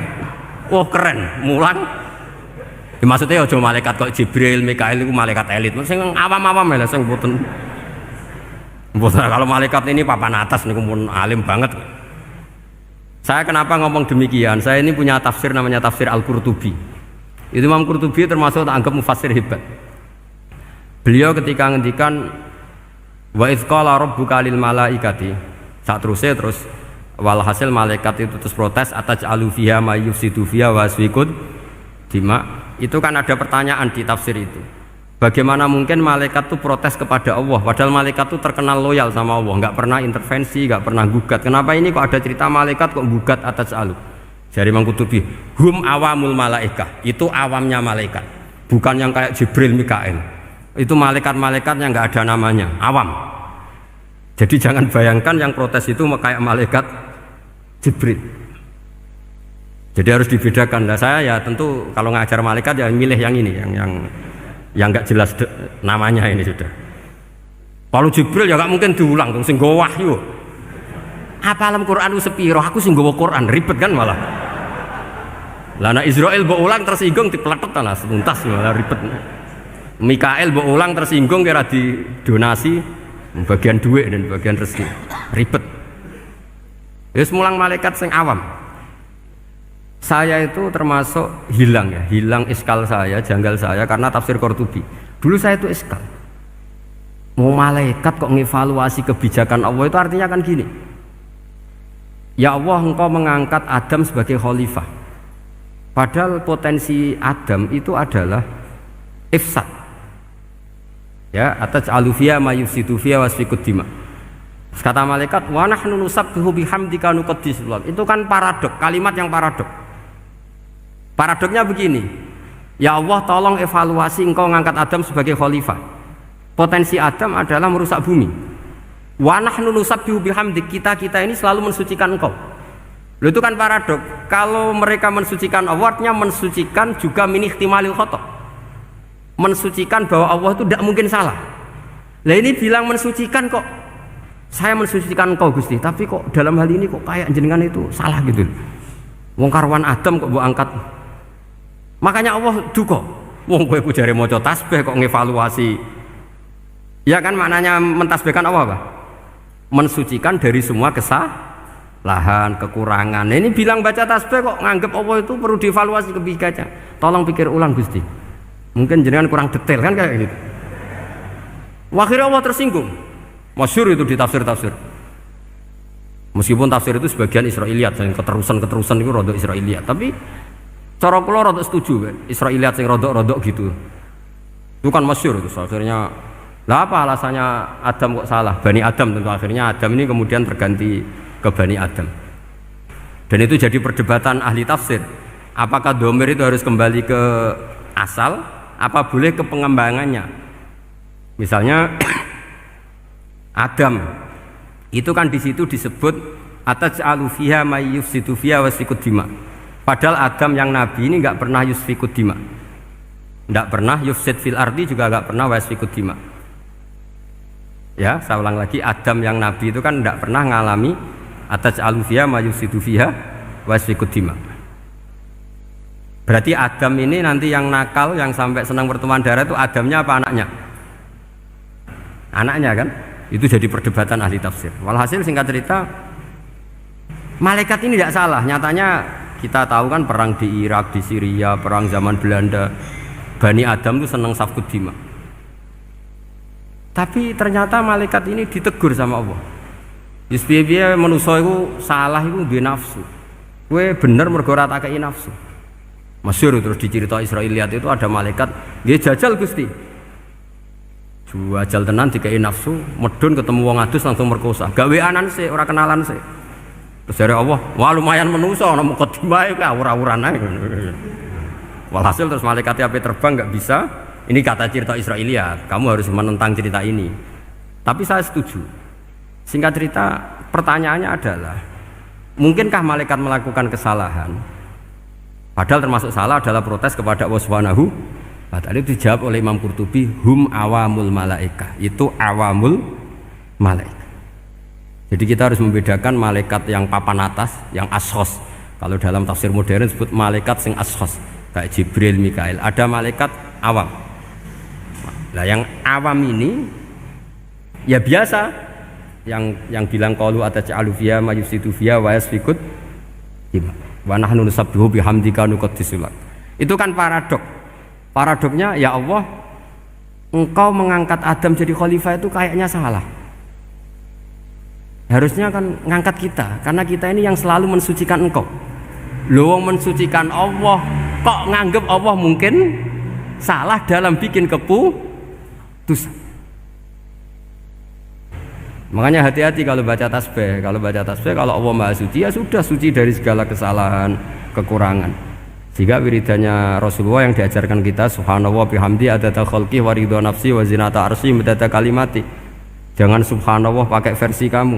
oh keren, mulang. Ya, maksudnya aja malaikat kok Jibril, Mikail itu malaikat elit. Sing awam-awam ya sing mboten. Kalau malaikat ini papan atas niku pun alim banget. Saya kenapa ngomong demikian? Saya ini punya tafsir namanya tafsir Al-Qurtubi. Itu Imam Qurtubi termasuk tak anggap mufassir hebat. Beliau ketika ngendikan wa idz qala rabbuka lil malaikati, saat terus walhasil malaikat itu terus protes ataj'alu fiha may yufsidu fiha wa yasfikud dima. Itu kan ada pertanyaan di tafsir itu. Bagaimana mungkin malaikat itu protes kepada Allah, padahal malaikat itu terkenal loyal sama Allah, nggak pernah intervensi, nggak pernah gugat. Kenapa ini kok ada cerita malaikat kok gugat atas alu? Jadi Imam Qurtubi, hum awamul malaikah, itu awamnya malaikat, bukan yang kayak Jibril, Mikail. Itu malaikat-malaikat yang nggak ada namanya, awam. Jadi jangan bayangkan yang protes itu kayak malaikat Jibril. Jadi harus dibedakan. Nah, saya ya tentu kalau ngajar malaikat ya milih yang ini, yang nggak jelas namanya ini sudah. Kalau Jibril ya nggak mungkin diulang, dong sing nggawa wahyu. Apa alam Quran sepiro? Aku sing nggawa Quran ribet kan malah. Lah nek Israil mbok ulang tersinggung dipletet lah tuntas malah ribet. Mikael mbok ulang tersinggung kira di donasi bagian duit dan bagian rezeki. Ribet. Wis mulang malaikat sing awam. Saya itu termasuk hilang iskal saya, janggal saya karena tafsir Qurtubi. Dulu saya itu iskal. Mau malaikat kok ngevaluasi kebijakan Allah itu artinya kan gini. Ya Allah, engkau mengangkat Adam sebagai khalifah. Padahal potensi Adam itu adalah ifsad. Ya, ataj'alu fiha may yufsidu fiha wa yasfikud dima. Kata malaikat, wa nahnu nusabbihu bihamdika nuqaddis. Itu kan paradok, kalimat yang paradok. Paradoknya begini, ya Allah tolong evaluasi engkau ngangkat Adam sebagai khalifah. Potensi Adam adalah merusak bumi. Wa nahnu nusabbihu bihamdik, kita ini selalu mensucikan engkau. Loh, itu kan paradok. Kalau mereka mensucikan Allah, artinya mensucikan juga min ihtimalil khata'. Mensucikan bahwa Allah itu tidak mungkin salah. Lah ini bilang mensucikan kok. Saya mensucikan engkau Gusti, tapi kok dalam hal ini kok kayak jenengan itu salah gitu. Wong karwan Adam kok mbok angkat. Makanya Allah duka. Wong kowe ku jare maca tasbih kok ngevaluasi. Ya kan maknanya mentasbihkan Allah apa? Mensucikan dari semua kesalahan, kekurangan. Nah, ini bilang baca tasbih kok nganggep Allah itu perlu dievaluasi kebijakannya. Tolong pikir ulang Gusti. Mungkin jenengan kurang detail kan kayak gitu. Akhirnya Allah tersinggung. Masyhur itu di tafsir-tafsir. Meskipun tafsir itu sebagian Israiliyat, yang keterusan itu rodok Israiliyat, tapi cara kula rodok setuju Israiliyat sing rodok-rodok gitu. Itu kan masyhur itu akhirnya. Lah apa alasannya Adam kok salah? Bani Adam tentu akhirnya Adam ini kemudian terganti ke Bani Adam. Dan itu jadi perdebatan ahli tafsir. Apakah domir itu harus kembali ke asal? Apa boleh ke pengembangannya? Misalnya Adam itu kan di situ disebut ataj'alu fiha may yufsidu fiha wa yasfikud dima. Padahal Adam yang nabi ini enggak pernah yusfikud dima. Enggak pernah yufsid fil ardi, juga enggak pernah wa yasfikud dima. Ya, saya ulang lagi, Adam yang nabi itu kan enggak pernah ngalami ataj'alu fiha may yufsidu fiha wa yasfikud dima. Berarti Adam ini nanti yang nakal, yang sampai senang pertemuan darah itu Adamnya apa anaknya? Anaknya kan? Itu jadi perdebatan ahli tafsir. Walhasil singkat cerita, malaikat ini tidak salah. Nyatanya kita tahu kan perang di Irak, di Syria, perang zaman Belanda, Bani Adam itu senang safkud dima. Tapi ternyata malaikat ini ditegur sama Allah. Yusbiya manusia itu salah itu duwe nafsu. Kowe bener mergo ora takei nafsu. Masyhur terus dicerita Israiliyat itu ada malaikat, dia jajal Gusti. Jajal tenan dikei nafsu, medun ketemu wong adus langsung merkosa. Gawe anan sih, ora kenalan sih. Terus dari Allah, wah lumayan menusa ana mukadimah ka ora-uran ae. Walhasil terus malaikat ape terbang enggak bisa Ini kata cerita Israiliyat, kamu harus menentang cerita ini. Tapi saya setuju. Singkat cerita, pertanyaannya adalah, mungkinkah malaikat melakukan kesalahan? Padahal termasuk salah adalah protes kepada Allah Subhanahu wa ta'ala. Itu dijawab oleh Imam Qurtubi, hum awamul malaikah. Itu awamul malaikat. Jadi kita harus membedakan malaikat yang papan atas, yang ashos. Kalau dalam tafsir modern disebut malaikat sing ashos, kayak Jibril, Mikail. Ada malaikat awam. Nah, yang awam ini ya biasa, yang bilang qalu ataj'alu fiha ma yufsidu fiha wa yasfikut dima wa nahnu nusabbihu bihamdika nuqaddisu lak. Itu kan paradok. Paradoknya, ya Allah, engkau mengangkat Adam jadi khalifah itu kayaknya salah. Harusnya kan ngangkat kita, karena kita ini yang selalu mensucikan engkau. Loh, mensucikan Allah, kok nganggep Allah mungkin salah dalam bikin keputusan. Makanya hati-hati kalau baca tasbih. Kalau baca tasbih, kalau Allah Maha Suci, ya sudah suci dari segala kesalahan, kekurangan. Sehingga wiridannya Rasulullah yang diajarkan kita, subhanallah bihamdi adada khalqi wa ridha nafsi wa zinata arsy midada kalimati. Jangan subhanallah pakai versi kamu.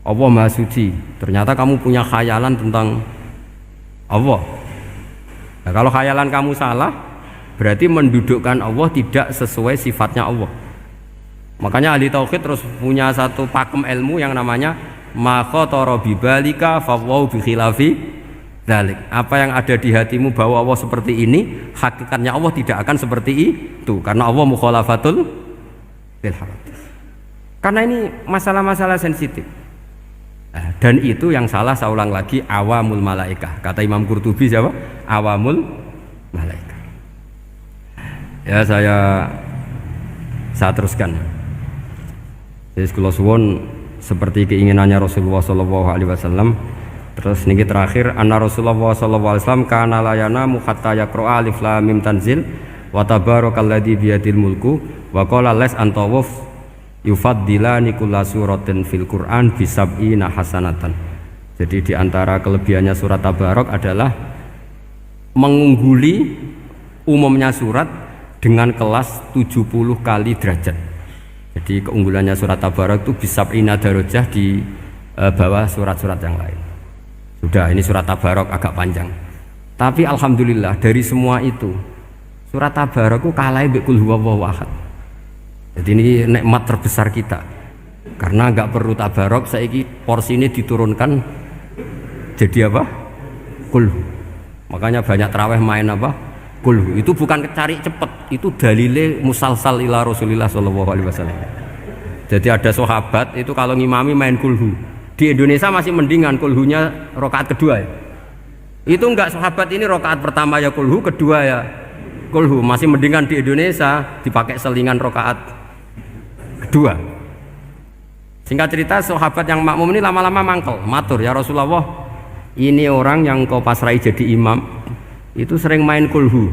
Allah Maha Suci. Ternyata kamu punya khayalan tentang Allah. Nah, kalau khayalan kamu salah, berarti mendudukkan Allah tidak sesuai sifatnya Allah. Makanya ahli tauhid terus punya satu pakem ilmu yang namanya ma khatara bi balika fa wa bi khilafi dzalik. Apa yang ada di hatimu bahwa Allah seperti ini, hakikatnya Allah tidak akan seperti itu, karena Allah mukhalafatul lil hawadits. Karena ini masalah-masalah sensitif. Dan itu yang salah, saya ulang lagi, awamul malaikah. Kata Imam Qurtubi siapa? Awamul malaikah. Ya, saya teruskan. Jadi kula suwun seperti keinginannya Rasulullah sallallahu alaihi wasallam. Terus niki terakhir, anna Rasulullah sallallahu alaihi wasallam kana la yanamu hatta yaqra alif lam mim tanzil wa tabarakalladzi biyadil mulku wa qala las antawuf yufaddilani kulla suratin fil Qur'an bisab'ina hasanatan. Jadi di antara kelebihannya surat Tabarok adalah mengungguli umumnya surat dengan kelas 70 kali derajat. Jadi keunggulannya surat Tabarok itu bisab'ina darajah di bawah surat-surat yang lain. Sudah, ini surat Tabarok agak panjang. Tapi alhamdulillah dari semua itu surat Tabarok itu kalah mbek qul huwallahu ahad. Jadi ini nikmat terbesar kita. Karena enggak perlu Tabarok, saiki porsi ini diturunkan jadi apa? Qul. Makanya banyak tarawih main apa? Qul. Itu bukan cari cepet, itu dalile musalsal ila Rasulillah sallallahu alaihi wasallam. Jadi ada sahabat itu kalau ngimami main kulhu. Di Indonesia masih mendingan kulhunya rakaat kedua ya. Itu enggak, sahabat ini rakaat pertama ya kulhu, kedua ya kulhu. Masih mendingan di Indonesia dipakai selingan rakaat kedua. Singkat cerita, sahabat yang makmum ini lama-lama mangkel, matur, ya Rasulullah, ini orang yang kau pasrai jadi imam itu sering main kulhu.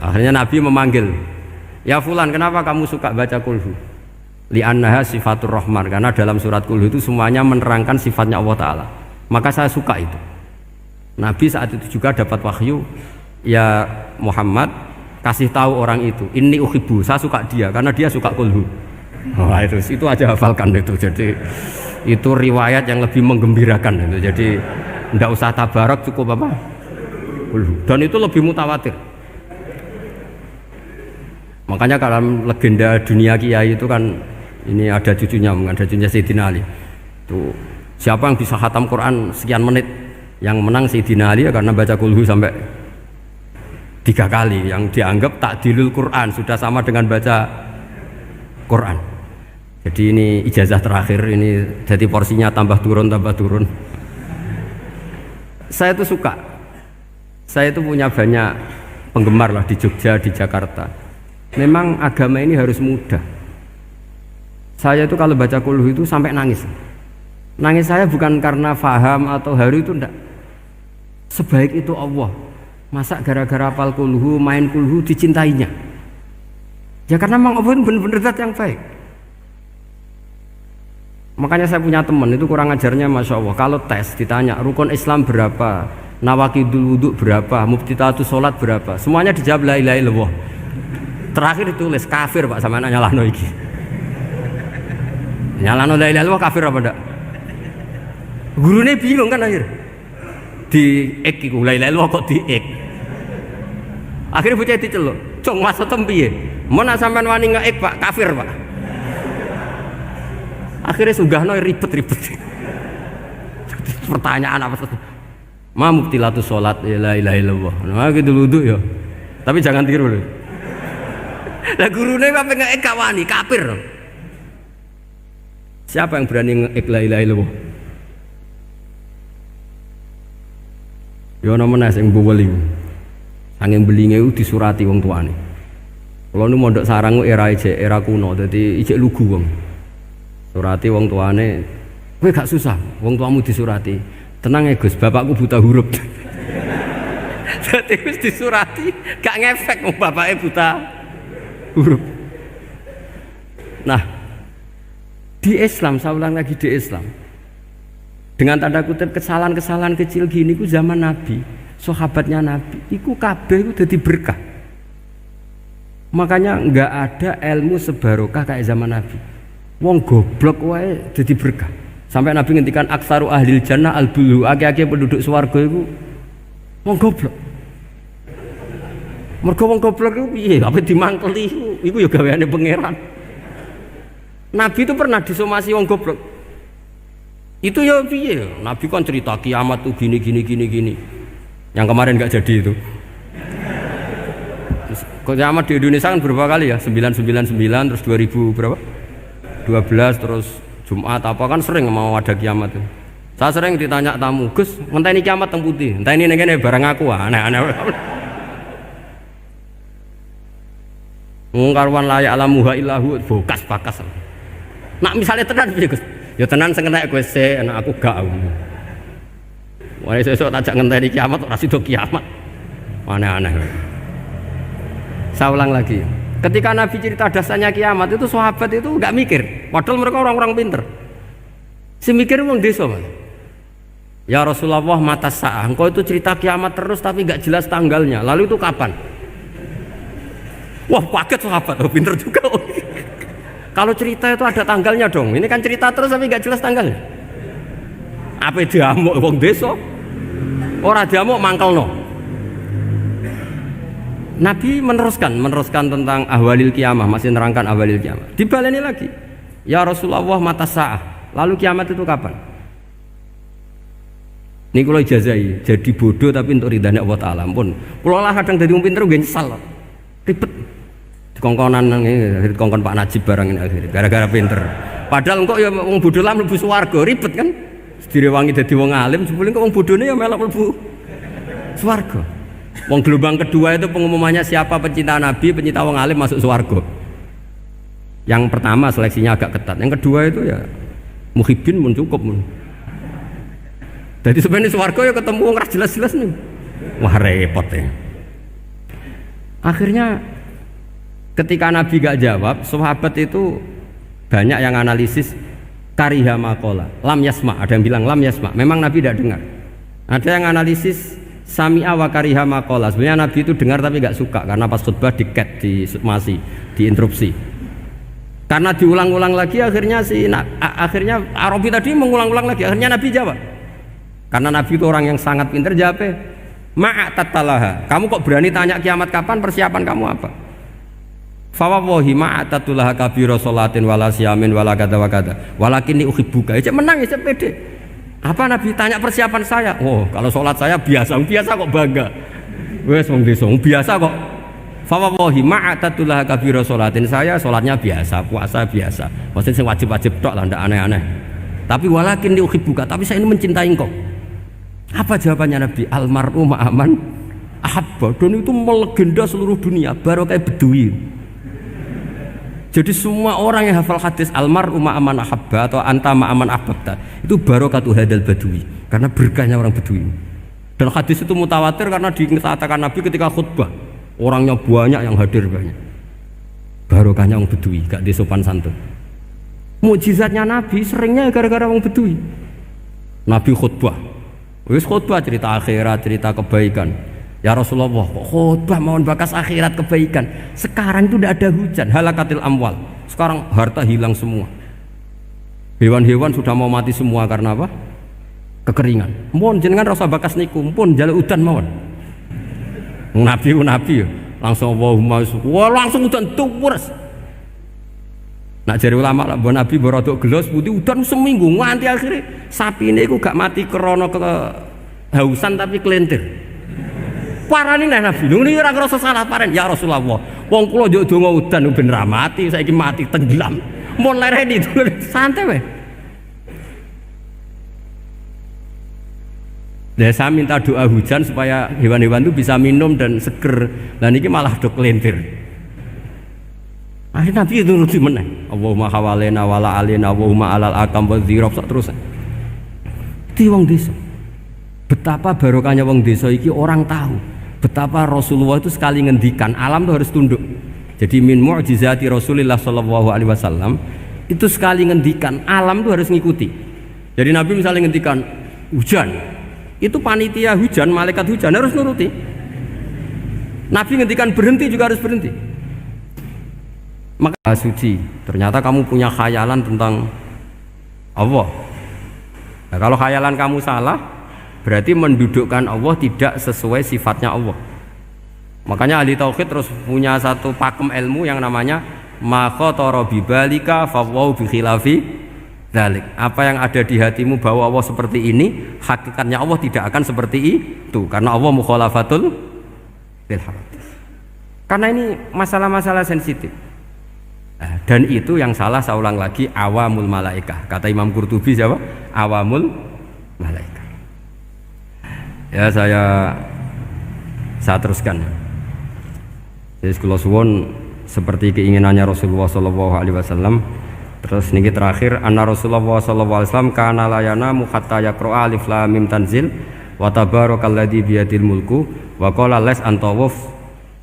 Akhirnya Nabi memanggil, ya fulan, kenapa kamu suka baca kulhu? Li'annaha sifatur rahman, karena dalam surat kulhu itu semuanya menerangkan sifatnya Allah Ta'ala. Maka saya suka itu. Nabi saat itu juga dapat wahyu, ya Muhammad, kasih tahu orang itu, inni uhibbu, saya suka dia karena dia suka kulhu. Wah, itu aja hafalkan itu. Jadi itu riwayat yang lebih menggembirakan itu. Jadi tidak usah Tabarok, cukup apa? Kulhu. Dan itu lebih mutawatir. Makanya dalam legenda dunia kiai itu kan ini ada cucunya Sayyidina Ali. Tuh, siapa yang bisa khatam Quran sekian menit, yang menang Sayyidina Ali ya, karena baca kulhu sampai 3 kali, yang dianggap takdilul Quran, sudah sama dengan baca Quran. Jadi ini ijazah terakhir, ini jadi porsinya tambah turun. Saya itu suka, saya itu punya banyak penggemar lah di Jogja, di Jakarta. Memang agama ini harus mudah. Saya itu kalau baca kulhu itu sampai nangis. Nangis saya bukan karena faham atau haru, itu enggak. Sebaik itu Allah, masa gara-gara hafal kulhu, main kulhu dicintainya? Ya karena memang Allah itu benar-benar zat yang baik. Makanya saya punya teman itu kurang ajarnya, masya Allah. Kalau tes ditanya rukun Islam berapa, nawakidul wudhu berapa, muftitatus sholat berapa, semuanya dijawab la ilaha illallah. Terakhir ditulis kafir Pak sama anak nyalahno iki. Nyalahno la ilaha illallah kafir apa ndak? Gurune bingung kan akhir. Di ek iku la ilaha illallah kok di ek. Akhirnya bocah diceluk, "Cung maksudem piye?" "Mun sampean wani ngeek Pak, kafir Pak." Akhirnya sunggahno ribet-ribet. Pertanyaan apa saja? Ma mubtilatus sholat la ilaha illallah. Nah gitu wudu ya. Tapi jangan tiru loh. Lah gurune apa ngeek kawani kafir. Siapa yang berani ngeek la ilaha illallah? Ya ana meneh sing mboweli. Angin belinge ku disurati wong tuane. Kula nu mondok sarang era era kuno dadi ijek lugu wong. Surati wong tuane, kowe gak susah, wong tuamu disurati. Tenang ya Gus, bapakku buta huruf. Jadi wis disurati, gak ngefek wong bapaknya buta huruf. Nah, di Islam, saya ulang lagi di Islam. Dengan tanda kutip kesalahan-kesalahan kecil gini ku zaman Nabi, sahabatnya Nabi, iku kabeh ku dadi berkah. Makanya enggak ada ilmu sebarokah kayak zaman Nabi. Wong goblok wae dadi berkah. Sampai Nabi ngendikan aksaru ahlil jannah al-bulu, akeh-akeh penduduk swarga iku wong goblok. Mergo wong goblok iku piye? Apa dimangkeli iku ya gaweane pangeran. Nabi itu pernah disomasi wong goblok. Itu ya piye? Nabi kan cerita kiamat tuh gini. Yang kemarin enggak jadi itu. Kiamat di Indonesia kan berapa kali ya? 999 terus 2000 berapa? 12 terus Jumat apa kan sering mau ada kiamat itu. Saya sering ditanya tamu, "Gus, ngenteni kiamat teng putih. Enteni ning kene barang aku aneh-aneh." Ngkarwan layak alamuha illahu bokas bakas. Nak misalnya tenan piye, Gus? Ya tenan sing entek kowe sik, anak aku gak. Wah, sesuk tajak ngenteni kiamat ora sida kiamat. Aneh-aneh. Saya ulang lagi. Ketika Nabi cerita dasarnya kiamat itu sahabat itu nggak mikir, padahal mereka orang-orang pinter. Si mikir wong desa, Mas. Ya Rasulullah mata sa'ah, engkau itu cerita kiamat terus tapi nggak jelas tanggalnya. Lalu itu kapan? Wah kaget sahabat, oh, pinter juga. Kalau cerita itu ada tanggalnya dong. Ini kan cerita terus tapi nggak jelas tanggalnya. Apa diamuk wong desa? Ora diamuk mangkelno. Nabi meneruskan tentang ahwalil kiamah, masih nerangkan ahwalil kiamah. Dibaleni lagi. Ya Rasulullah mata sa'ah. Lalu kiamat itu kapan? Ini kalau ijazai, jadi bodoh tapi untuk ridhanya Allah Ta'ala pun. Kalau lah kadang jadi pinter gue nyesal. Ribet. Dikongkonan dikongkon Pak Najib barang ini akhirnya gara-gara pinter. Padahal kok ya wong bodoh lah mlebu swarga, ribet kan? Direwangi dadi wong alim, sebelum kok wong bodohne ya melok mlebu swarga. Wong gelombang kedua itu pengumumannya siapa pencinta Nabi, pencinta wong alim masuk swarga. Yang pertama seleksinya agak ketat. Yang kedua itu ya muhibbin mun cukup mun. Jadi sebenarnya swarga ya ketemu wong ra jelas-jelas nih. Wah repot ya. Akhirnya ketika Nabi gak jawab, sahabat itu banyak yang analisis kariha maqala, lam yasma, ada yang bilang lam yasma. Memang Nabi tidak dengar. Ada yang analisis sami'a wa kariha maqala. Sebenarnya Nabi itu dengar tapi gak suka karena pas khutbah di-cut, diinterupsi. Karena diulang-ulang lagi akhirnya akhirnya Arabi tadi mengulang-ulang lagi. Akhirnya Nabi jawab. Karena Nabi itu orang yang sangat pintar, jawabnya ma'atatalaha. Kamu kok berani tanya kiamat kapan, persiapan kamu apa? Fawawahi ma'atatulaha kabira sholatin wala siyamin wala kada wa kada walakin uhibbuka. Cek menang ya, cek pede. Apa Nabi tanya persiapan saya? Oh, kalau sholat saya biasa kok bangga. Wes wong desa biasa kok. Fawawahi ma'atatulaha kabira sholatin, saya sholatnya biasa, puasa biasa. Maksudnya sing wajib-wajib tok lah, ndak aneh-aneh. Tapi walakin uhibbuka, tapi saya ini mencintai engkau. Apa jawabannya Nabi? Almar'u ma'aman ahabba. Dan itu melegenda seluruh dunia, baru kayak Bedui. Jadi semua orang yang hafal hadis almar'u ma'aman ahabba atau anta ma'aman ahbabta itu barokatu hadal badui, karena berkahnya orang Bedui. Dan hadis itu mutawatir karena dikatakan Nabi ketika khutbah, orangnya banyak yang hadir banyak. Barokahnya orang Bedui, gak disopan santun. Mukjizatnya Nabi seringnya gara-gara orang Bedui. Nabi khutbah Wis khutbah cerita akhirat, cerita kebaikan. Ya Rasulullah, kok khutbah mohon bakas akhirat kebaikan. Sekarang itu tidak ada hujan, halakatil amwal. Sekarang harta hilang semua. Hewan-hewan sudah mau mati semua karena apa? Kekeringan. Mohon jenengan rasa bakas niku, pun jaluk udan mawon. Nabi langsung Allahumma wah langsung udan tuwres. Nak jari ulama lah, Nabi berodok gelos putih udan seminggu nganti akhirnya sapi ini aku gak mati krono kehausan tapi kelentir. Parani nih Nabi, ini ora ngerasa salah paren ya Rasulullah. Wong kula njuk donga udan ben ra mati, saiki mati tenggelam. Mun lereni santai weh. Dan saya minta doa hujan supaya hewan-hewan itu bisa minum dan seger. Dan ini malah do kelentir. Akhirnya Nabi itu nuruti meneh. Allahumma hawalena wala alina Allahumma alal akam wa dzirab terus. Di wong desa. Betapa barokahnya wong desa iki orang tahu. Betapa Rasulullah itu sekali ngendikan alam itu harus tunduk. Jadi min mu'jizati Rasulullah sallallahu alaihi wasallam itu sekali ngendikan alam itu harus ngikuti. Jadi Nabi misalnya ngendikan hujan, itu panitia hujan, malaikat hujan harus nuruti. Nabi ngendikan berhenti juga harus berhenti. Maka suci, ternyata kamu punya khayalan tentang Allah. Nah, kalau khayalan kamu salah, berarti mendudukkan Allah tidak sesuai sifatnya Allah. Makanya ahli tauhid terus punya satu pakem ilmu yang namanya ma khatara bibalika fawau bi khilafi dzalik. Apa yang ada di hatimu bahwa Allah seperti ini, hakikatnya Allah tidak akan seperti itu karena Allah mukhalafatul bil hawadits. Karena ini masalah-masalah sensitif. Nah, dan itu yang salah, saya ulang lagi, awamul malaikah. Kata Imam Qurtubi siapa? Awamul malaikah. Ya saya teruskan. Jadi kula suwun seperti keinginannya Rasulullah sallallahu alaihi wasallam. Terus niki terakhir anna Rasulullah sallallahu alaihi wasallam kana la yanamu hatta yaqra alif lam mim tanzil wa tabarakalladzi biyadil mulku wa qala las antawuf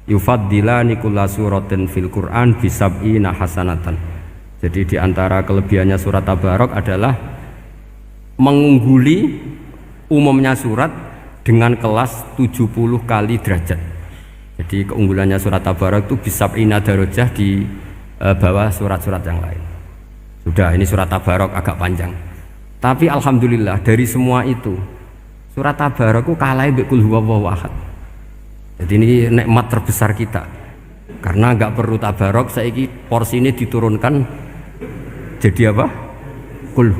yufaddilani kulla suratin fil Qur'an bisab'ina hasanatan. Jadi di antara kelebihannya surat Tabarok adalah mengungguli umumnya surat dengan kelas 70 kali derajat. Jadi keunggulannya surat Tabarok itu bisab'ina darajah di bawah surat-surat yang lain. Sudah, ini surat Tabarok agak panjang. Tapi alhamdulillah dari semua itu surat Tabarok itu kalah mbek Qul huwallahu ahad. Jadi ini nikmat terbesar kita. Karena nggak perlu Tabarok, saiki porsi ini diturunkan jadi apa? Qul.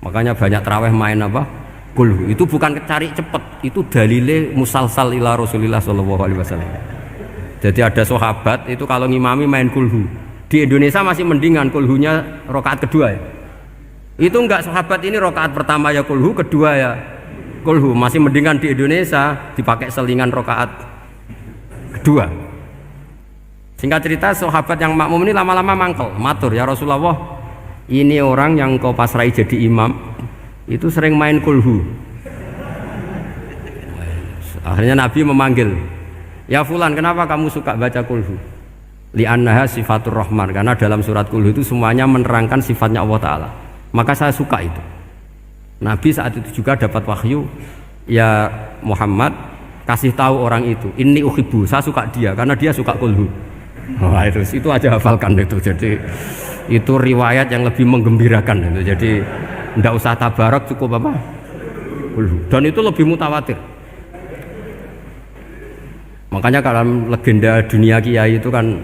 Makanya banyak tarawih main apa? Qul. Itu bukan cari cepet, itu dalile musalsal ila Rasulillah sallallahu alaihi wasallam. Jadi ada sahabat itu kalau ngimami main kulhu. Di Indonesia masih mendingan kulhunya rakaat kedua ya. Itu enggak sahabat ini rakaat pertama ya kulhu, kedua ya kulhu. Masih mendingan di Indonesia dipakai selingan rakaat kedua. Singkat cerita sahabat yang makmum ini lama-lama mangkel, matur ya Rasulullah, ini orang yang kau pasrai jadi imam itu sering main kulhu. Akhirnya Nabi memanggil, ya fulan, kenapa kamu suka baca kulhu? Li'annaha sifatur rahman, karena dalam surat kulhu itu semuanya menerangkan sifatnya Allah Ta'ala. Maka saya suka itu. Nabi saat itu juga dapat wahyu, ya Muhammad, kasih tahu orang itu, inni uhibbu, saya suka dia karena dia suka kulhu. Wah, itu aja hafalkan itu. Jadi itu riwayat yang lebih menggembirakan itu. Jadi tidak usah Tabarok, cukup apa? Kulhu. Dan itu lebih mutawatir. Makanya kalau legenda dunia kiai itu kan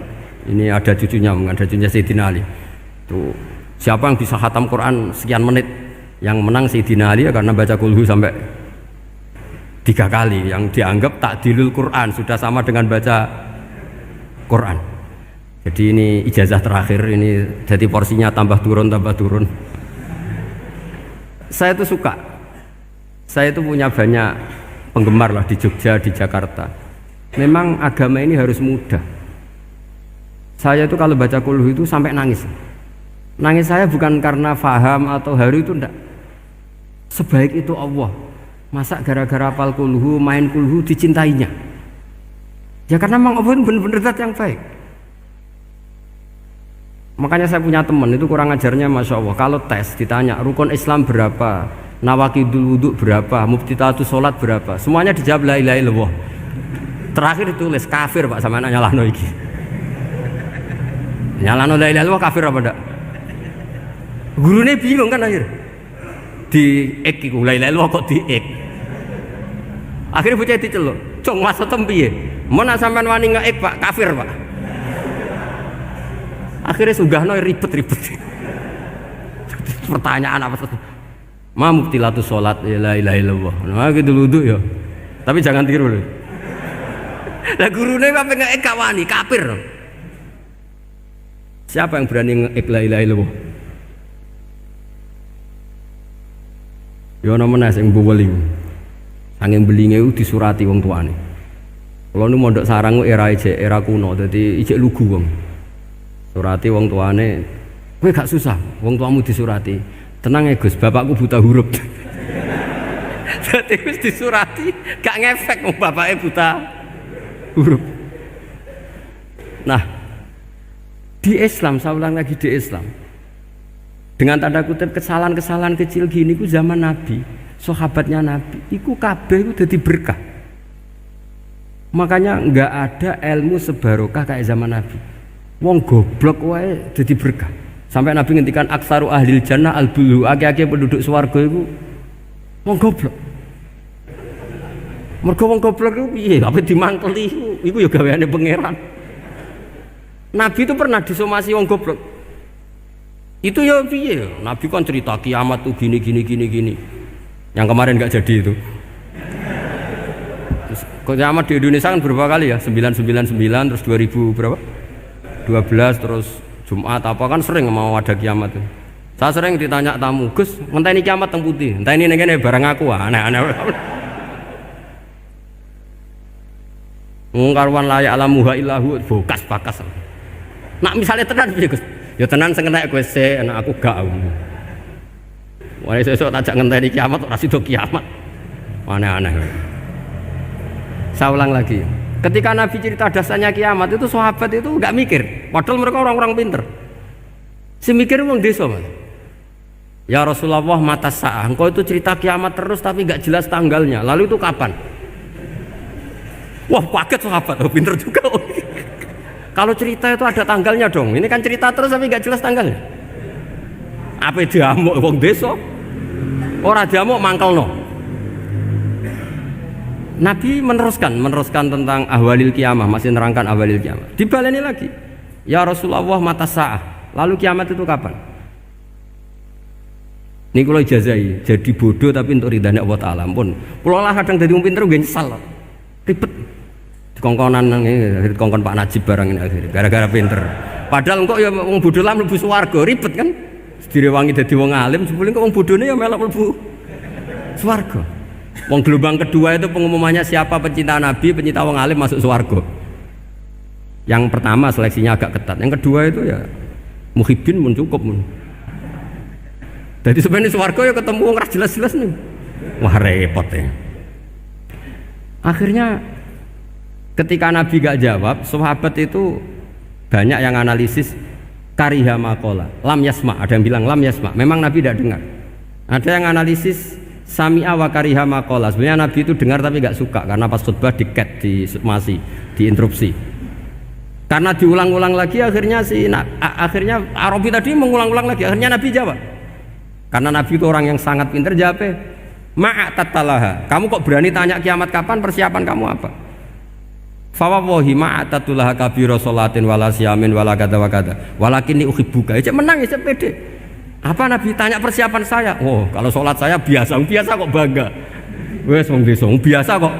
ini ada cucunya Sayyidina Ali. Tuh, siapa yang bisa khatam Quran sekian menit? Yang menang Sayyidina Ali ya, karena baca kulhu sampai 3 kali. Yang dianggap takdilul Quran, sudah sama dengan baca Quran. Jadi ini ijazah terakhir, ini jadi porsinya tambah turun. Saya itu suka. Saya itu punya banyak penggemar lah di Jogja, di Jakarta. Memang agama ini harus mudah. Saya itu kalau baca kulhu itu sampai nangis. Nangis saya bukan karena faham atau haru, itu enggak. Sebaik itu Allah, masa gara-gara hafal kulhu, main kulhu dicintainya? Ya karena memang Allah benar-benar zat yang baik. Makanya saya punya teman itu kurang ajarnya, masya Allah. Kalau tes ditanya rukun Islam berapa, nawaqidul wudu berapa, muftitatu sholat berapa, semuanya dijawab la ilaha illallah. Terakhir ditulis kafir Pak sama nyalano iki. Nyalano la ilaha illallah kafir apa ndak? Gurune bingung kan akhir. Di ek iku la ilaha illallah kok di ek. Akhirnya bocah diceluk, "Cung maksudem piye? Mun sampean wani ngeek Pak, kafir Pak." Akhirnya sugahno ribet-ribet. Pertanyaan apa tuh? Ma mubtilatu sholat la ilaha illallah. Nah gitu wudu ya. Tapi jangan tiru lho. Lah gurune apa ngeek gak wani, kafir. Siapa yang berani ngeek la ilaha illallah? Ya ana menes sing buweling. Angin belinge itu disurati wong tuane. Kalau nu mondok sarang era kuno, jadi ijek lugu wong. Surati wong tuane, kowe gak susah, wong tuamu disurati. Tenang ya Gus, bapakku buta huruf. Jadi Gus disurati, gak ngefek wong bapaknya buta huruf. Nah, di Islam, saya ulang lagi di Islam. Dengan tanda kutip kesalahan-kesalahan kecil gini ku zaman Nabi. Sahabatnya Nabi, iku kabeh iku dadi berkah. Makanya enggak ada ilmu sebarokah kayak zaman Nabi. Wong goblok wae dadi berkah. Sampai Nabi ngendikan aksaru ahlil jannah al-bulu, akeh-akeh penduduk swarga iku wong goblok. Mergo wong goblok iku piye? Apa dimangkeli iku ya gaweane pangeran. Nabi itu pernah disomasi wong goblok. Itu ya piye? Nabi kan cerita kiamat tuh gini. Yang kemarin nggak jadi itu. Terus kiamat di Indonesia kan berapa kali ya? 999 terus 2000 berapa? 12 terus Jumat apa kan sering mau ada kiamat itu. Saya sering ditanya tamu, Gus, ngenteni kiamat teng putih. Enteni ning kene barang aku aneh-aneh. Mungkarwan layak alamuha illahu bokas bakas. Nak misalnya tenan piye Gus? Ya tenan sing kena kowe sik, anak aku gak. Wah sesuk tajak ngenteni kiamat ora sida kiamat. Aneh-aneh. Saya ulang lagi. Ketika Nabi cerita dasarnya kiamat itu sahabat itu enggak mikir. Padahal mereka orang-orang pinter. Si mikir wong desa, Mas. Ya Rasulullah mata sa'ah. Engkau itu cerita kiamat terus tapi enggak jelas tanggalnya. Lalu itu kapan? Wah, kaget sahabat. Oh, pinter juga. Kalau cerita itu ada tanggalnya dong. Ini kan cerita terus tapi enggak jelas tanggalnya. Apa diamuk wong desa? Ora diamuk mangkelno. Nabi meneruskan tentang ahwalil kiamah, masih nerangkan ahwalil kiamah. Dibaleni lagi. Ya Rasulullah mata sa'ah. Lalu kiamat itu kapan? Ini kalau ijazai, jadi bodoh tapi untuk ridhanya Allah Ta'ala. Pun, kalau lah kadang jadi pinter gue nyesal. Ribet. Dikongkon Pak Najib barang ini akhirnya. Gara-gara pinter. Padahal kok ya wong bodoh lah mlebu swarga, ribet kan? Direwangi dadi wong alim, sebelum kok wong bodohne ya melok mlebu swarga. Wong gelombang kedua itu pengumumannya siapa pencinta Nabi, pencinta wong alim masuk swarga. Yang pertama seleksinya agak ketat. Yang kedua itu ya muhibbin mun cukup mun. Jadi sebenarnya swarga ya ketemu wong ora jelas-jelas nih. Wah repot ya. Akhirnya ketika Nabi gak jawab, sahabat itu banyak yang analisis kariha maqala, lam yasma, ada yang bilang lam yasma, memang Nabi tidak dengar. Ada yang analisis sami'a wa kariha maqala, sebenarnya Nabi itu dengar tapi gak suka karena pas khutbah di-cut, diinterupsi. Karena diulang-ulang lagi akhirnya akhirnya Arabi tadi mengulang-ulang lagi, akhirnya Nabi jawab. Karena Nabi itu orang yang sangat pintar, jawabnya ma'atatalaha, kamu kok berani tanya kiamat kapan, persiapan kamu apa? Fawawahi ma'atatulaha kabiro sholatin wala siyamin wala kada wa kada walakin uhibbuka. Ya menang ya pede. Apa Nabi tanya persiapan saya? Oh kalau sholat saya biasa kok bangga. Wes wong desa biasa kok.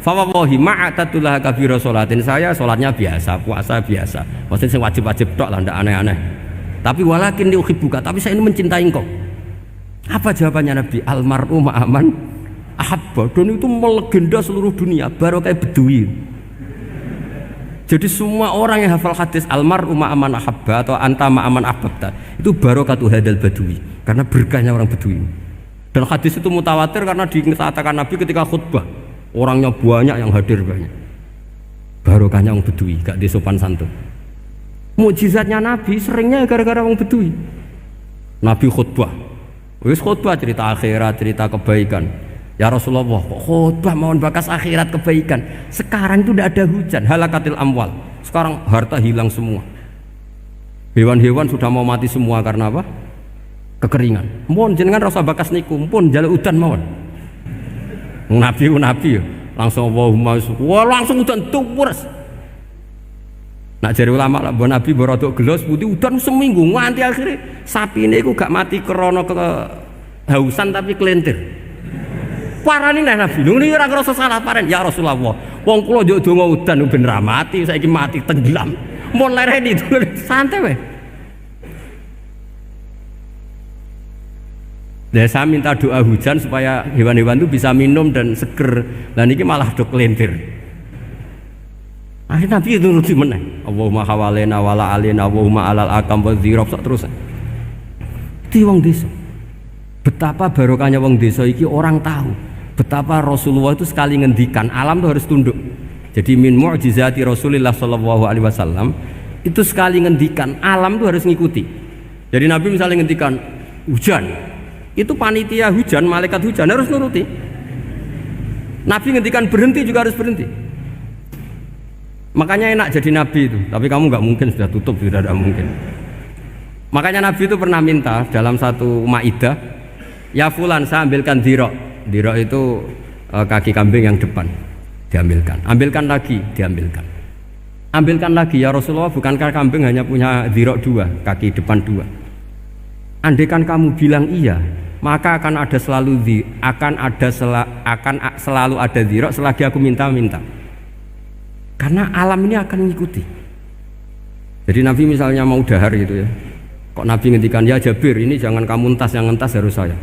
Fawawahi ma'atatulaha kabiro sholatin, saya sholatnya biasa, puasa biasa. Maksudnya sing wajib-wajib tok lah, ndak aneh-aneh. Tapi walakin uhibbuka, tapi saya ini mencintai engkau. Apa jawabannya Nabi? Almar'u ma'aman ahabba. Dan itu melegenda seluruh dunia, baru kayak Bedui. Jadi semua orang yang hafal hadis almar'u ma'aman ahabba atau anta ma'aman ahbabta itu barokatu hadal badui, karena berkahnya orang Bedui. Dan hadis itu mutawatir karena dikatakan Nabi ketika khutbah, orangnya banyak yang hadir banyak. Barokahnya orang Bedui, gak disopan santun. Mukjizatnya Nabi seringnya gara-gara orang Bedui. Nabi khutbah, Wis khutbah cerita akhirat, cerita kebaikan. Ya Rasulullah, kok khutbah mohon bakas akhirat kebaikan. Sekarang itu tidak ada hujan, halakatil amwal. Sekarang harta hilang semua. Hewan-hewan sudah mau mati semua karena apa? Kekeringan. Mohon jenengan rasa bakas niku, pun jaluk udan mawon. Nabi langsung Allahumma wah langsung udan tuwres. Nak jari ulama lah, mbok Nabi berodok gelos putih udan seminggu nganti akhirnya sapi ini gak mati krono kehausan tapi kelentir. Parani nek Nabi, lho ora ngrasa salah paren ya Rasulullah. Wong kula njuk donga udan ben ra mati, saiki mati tenggelam. Mun lereni santai wae. Dan saya minta doa hujan supaya hewan-hewan itu bisa minum dan seger. Dan ini malah do kelentir. Akhirnya Nabi itu nuruti meneh. Allahumma hawalena wala alina Allahumma alal akam wa dzirab terus. Di wong desa. Betapa barokahnya wong desa iki orang tahu. Betapa Rasulullah itu sekali ngendikan alam itu harus tunduk. Jadi min mu'jizati Rasulullah sallallahu alaihi wasallam itu sekali ngendikan alam itu harus ngikuti. Jadi Nabi misalnya ngendikan hujan, itu panitia hujan, malaikat hujan harus nuruti. Nabi ngendikan berhenti juga harus berhenti. Makanya enak jadi Nabi itu. Tapi kamu nggak mungkin, sudah tutup, sudah tidak mungkin. Makanya Nabi itu pernah minta dalam satu maidah, ya fulan saya ambilkan dirok. Dirok itu kaki kambing yang depan, diambilkan. Ambilkan lagi, diambilkan. Ambilkan lagi ya Rasulullah, bukankah kambing hanya punya dirok dua, kaki depan dua? Andaikan kamu bilang iya, maka akan selalu ada dirok selagi aku minta. Karena alam ini akan mengikuti. Jadi Nabi misalnya mau dahar gitu ya, kok Nabi ngendikan ya Jabir, ini jangan kamu entas, yang entas harus saya.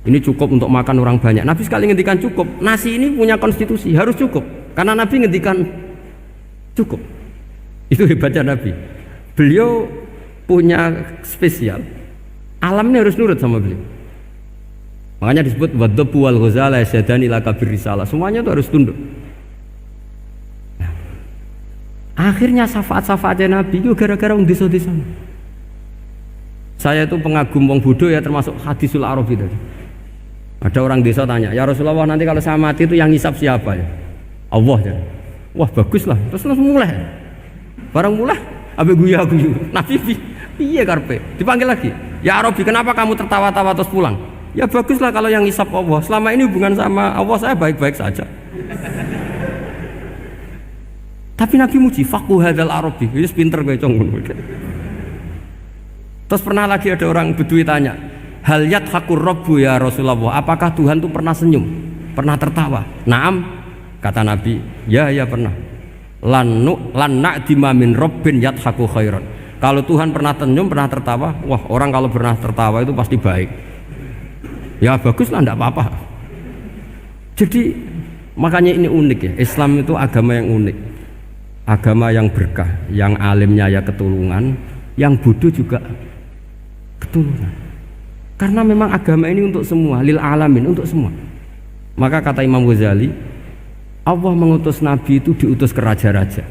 Ini cukup untuk makan orang banyak. Nabi sekali ngendikan cukup. Nasi ini punya konstitusi, harus cukup. Karena Nabi ngendikan cukup. Itu hebatnya Nabi. Beliau punya spesial. Alam ini harus nurut sama beliau. Makanya disebut wadhabu wal ghazala yasyadani laka birrisalah. Semuanya itu harus tunduk. Nah, akhirnya syafaat-syafaatnya Nabi itu gara-gara wong desa-desa. Saya itu pengagum wong bodoh ya, termasuk hadisul Arabi tadi. Ada orang desa tanya, ya Rasulullah nanti kalau saya mati itu yang ngisap siapa ya? Allah ya. Wah bagus lah, terus langsung mulai. Barang mulai, abe guyu. Nabi piye karpe? Dipanggil lagi. Ya Arabi, kenapa kamu tertawa-tawa terus pulang? Ya baguslah kalau yang ngisap Allah. Selama ini hubungan sama Allah saya baik-baik saja. Tapi Nabi muji, faqhu hadzal Arabi. Wis pinter kowe cong. Terus pernah lagi ada orang Bedui tanya, hal yadhakur rabbu ya Rasulullah, apakah Tuhan itu pernah senyum, pernah tertawa? Naam, kata Nabi, ya pernah. Lan na'dima min rabbin yadhaku khairan. Kalau Tuhan pernah senyum, pernah tertawa, wah orang kalau pernah tertawa itu pasti baik. Ya baguslah, enggak apa-apa. Jadi makanya ini unik ya, Islam itu agama yang unik, agama yang berkah, yang alimnya ya ketulungan, yang bodoh juga ketulungan. Karena memang agama ini untuk semua, lil alamin, untuk semua. Maka kata Imam Ghazali, Allah mengutus Nabi itu diutus ke raja-raja,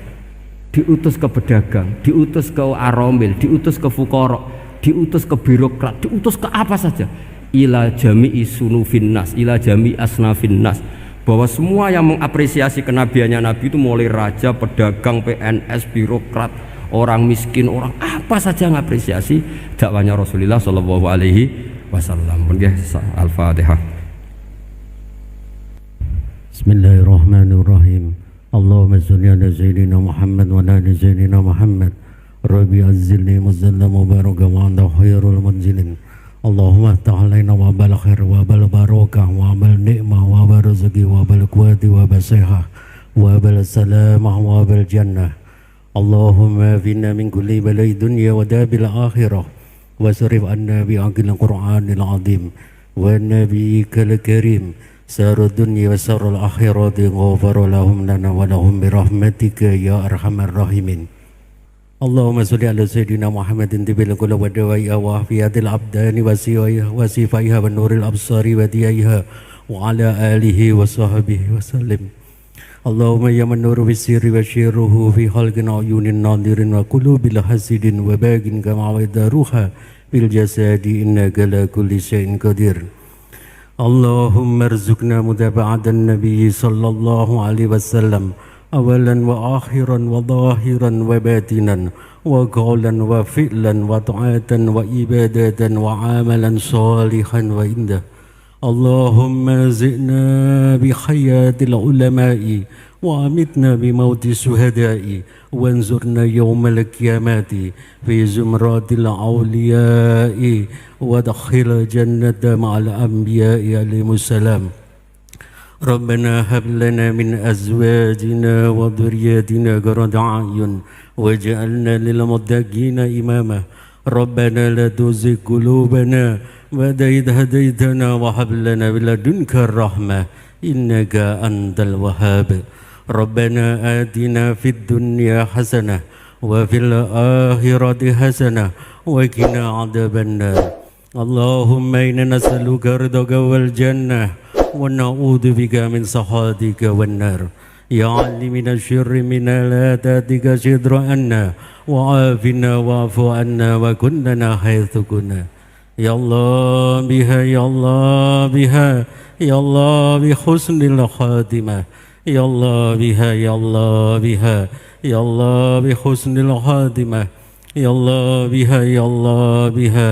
diutus ke pedagang, diutus ke aromil, diutus ke fuqara, diutus ke birokrat, diutus ke apa saja. Ila jami'i sunufin nas, ila jami'i asnafin nas. Bahwa semua yang mengapresiasi kenabiannya Nabi itu mulai raja, pedagang, PNS, birokrat, orang miskin, orang apa saja mengapresiasi dakwahnya Rasulullah Shallallahu Alaihi Wasallam. Al-Fatihah. Bismillahirrahmanirrahim. Allahumma sholli ala sayyidina Muhammad wa ala ali sayyidina Muhammad. Rabbi azzilni muzalla mubaraka wa anta khairul munzilin. Allahumma ta'alaina wa bal khair wa bal barakah wa bal ni'mah wa bal rizqi wa bal quwwati wa bal sihah wa bal salamah wa bal jannah. Allahumma finna min kulli balai dunya wa dabil akhirah wa sarif anna bi aqil Qur'anil azim wa nabiyyikal karim sarud dunya wa sarul akhirati ghafara lahum lana wa lahum bi rahmatika ya arhamar rahimin. Allahumma sholli ala sayyidina Muhammadin tibil qulub wa dawaiha wa afiyatil abdani wa sifaiha wa nuril absari wa diyaiha wa ala alihi wa sahbihi wa sallim. Allahumma ya man nuru bisirri wa syirruhu fi khalqin ayunin nadirin wa qulubil hasidin wa bagin kama wadaruha في الجسد إنك على كل شيء قدير. اللهم ارزقنا متابعة النبي صلى الله عليه وسلم أولا وآخرا وظاهرا وباطنا وقولا وفعلا وطاعة وإبادة وعملا صالحا وعنده. اللهم زئنا بحياة العلماء وأمتنا بموت الشهداء وانظرنا يوم القيامة في زمرات الأولياء وادخل الجنة مع الأنبياء عليهم السلام. ربنا هب لنا من أزواجنا وذرياتنا قرة أعين واجعلنا للمتقين إماما. ربنا لا تزغ قلوبنا بعد إذ هديتنا وهب لنا من لدنك الرحمة إنك أنت الوهاب. ربنا آتنا في الدنيا حسنة وفي الآخرة حسنة وقنا عذاب النار. اللهم إنا نسألك رضاك والجنة ونعوذ بك من سخطك والنار. يا علم من الشر من لا تاتيك شر عنا وعافنا واعف عنا وكلنا حيث كنا. يا الله بها يا الله بها يا الله بحسن الخاتمة. يا الله بها يا الله بها يا الله بحسن الخاتمة. يا الله بها يا الله بها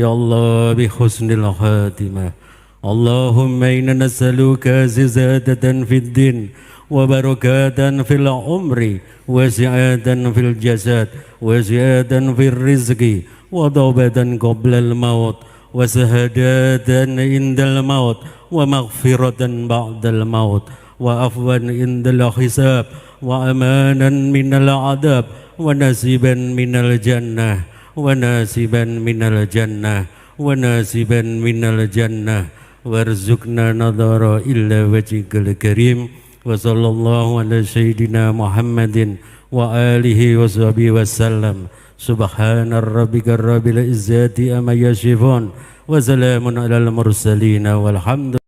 يا الله بحسن الخاتمة. اللهم إنا نسألك زيادة في الدين وبركة في العمر وسعادة في الجسد وزيادة في الرزق وتوبة قبل الموت وشهادة عند الموت ومغفرة بعد الموت وعفوا عند الحساب وأمانا من العذاب ونصيبا من الجنة ونصيبا من الجنة ونصيبا من الجنة وارزقنا نظر إلا وجهك الكريم. وصلى الله على سيدنا محمد وآله وصحبه وسلم. سبحان ربك رب العزة أما يصفون وسلام على المرسلين والحمد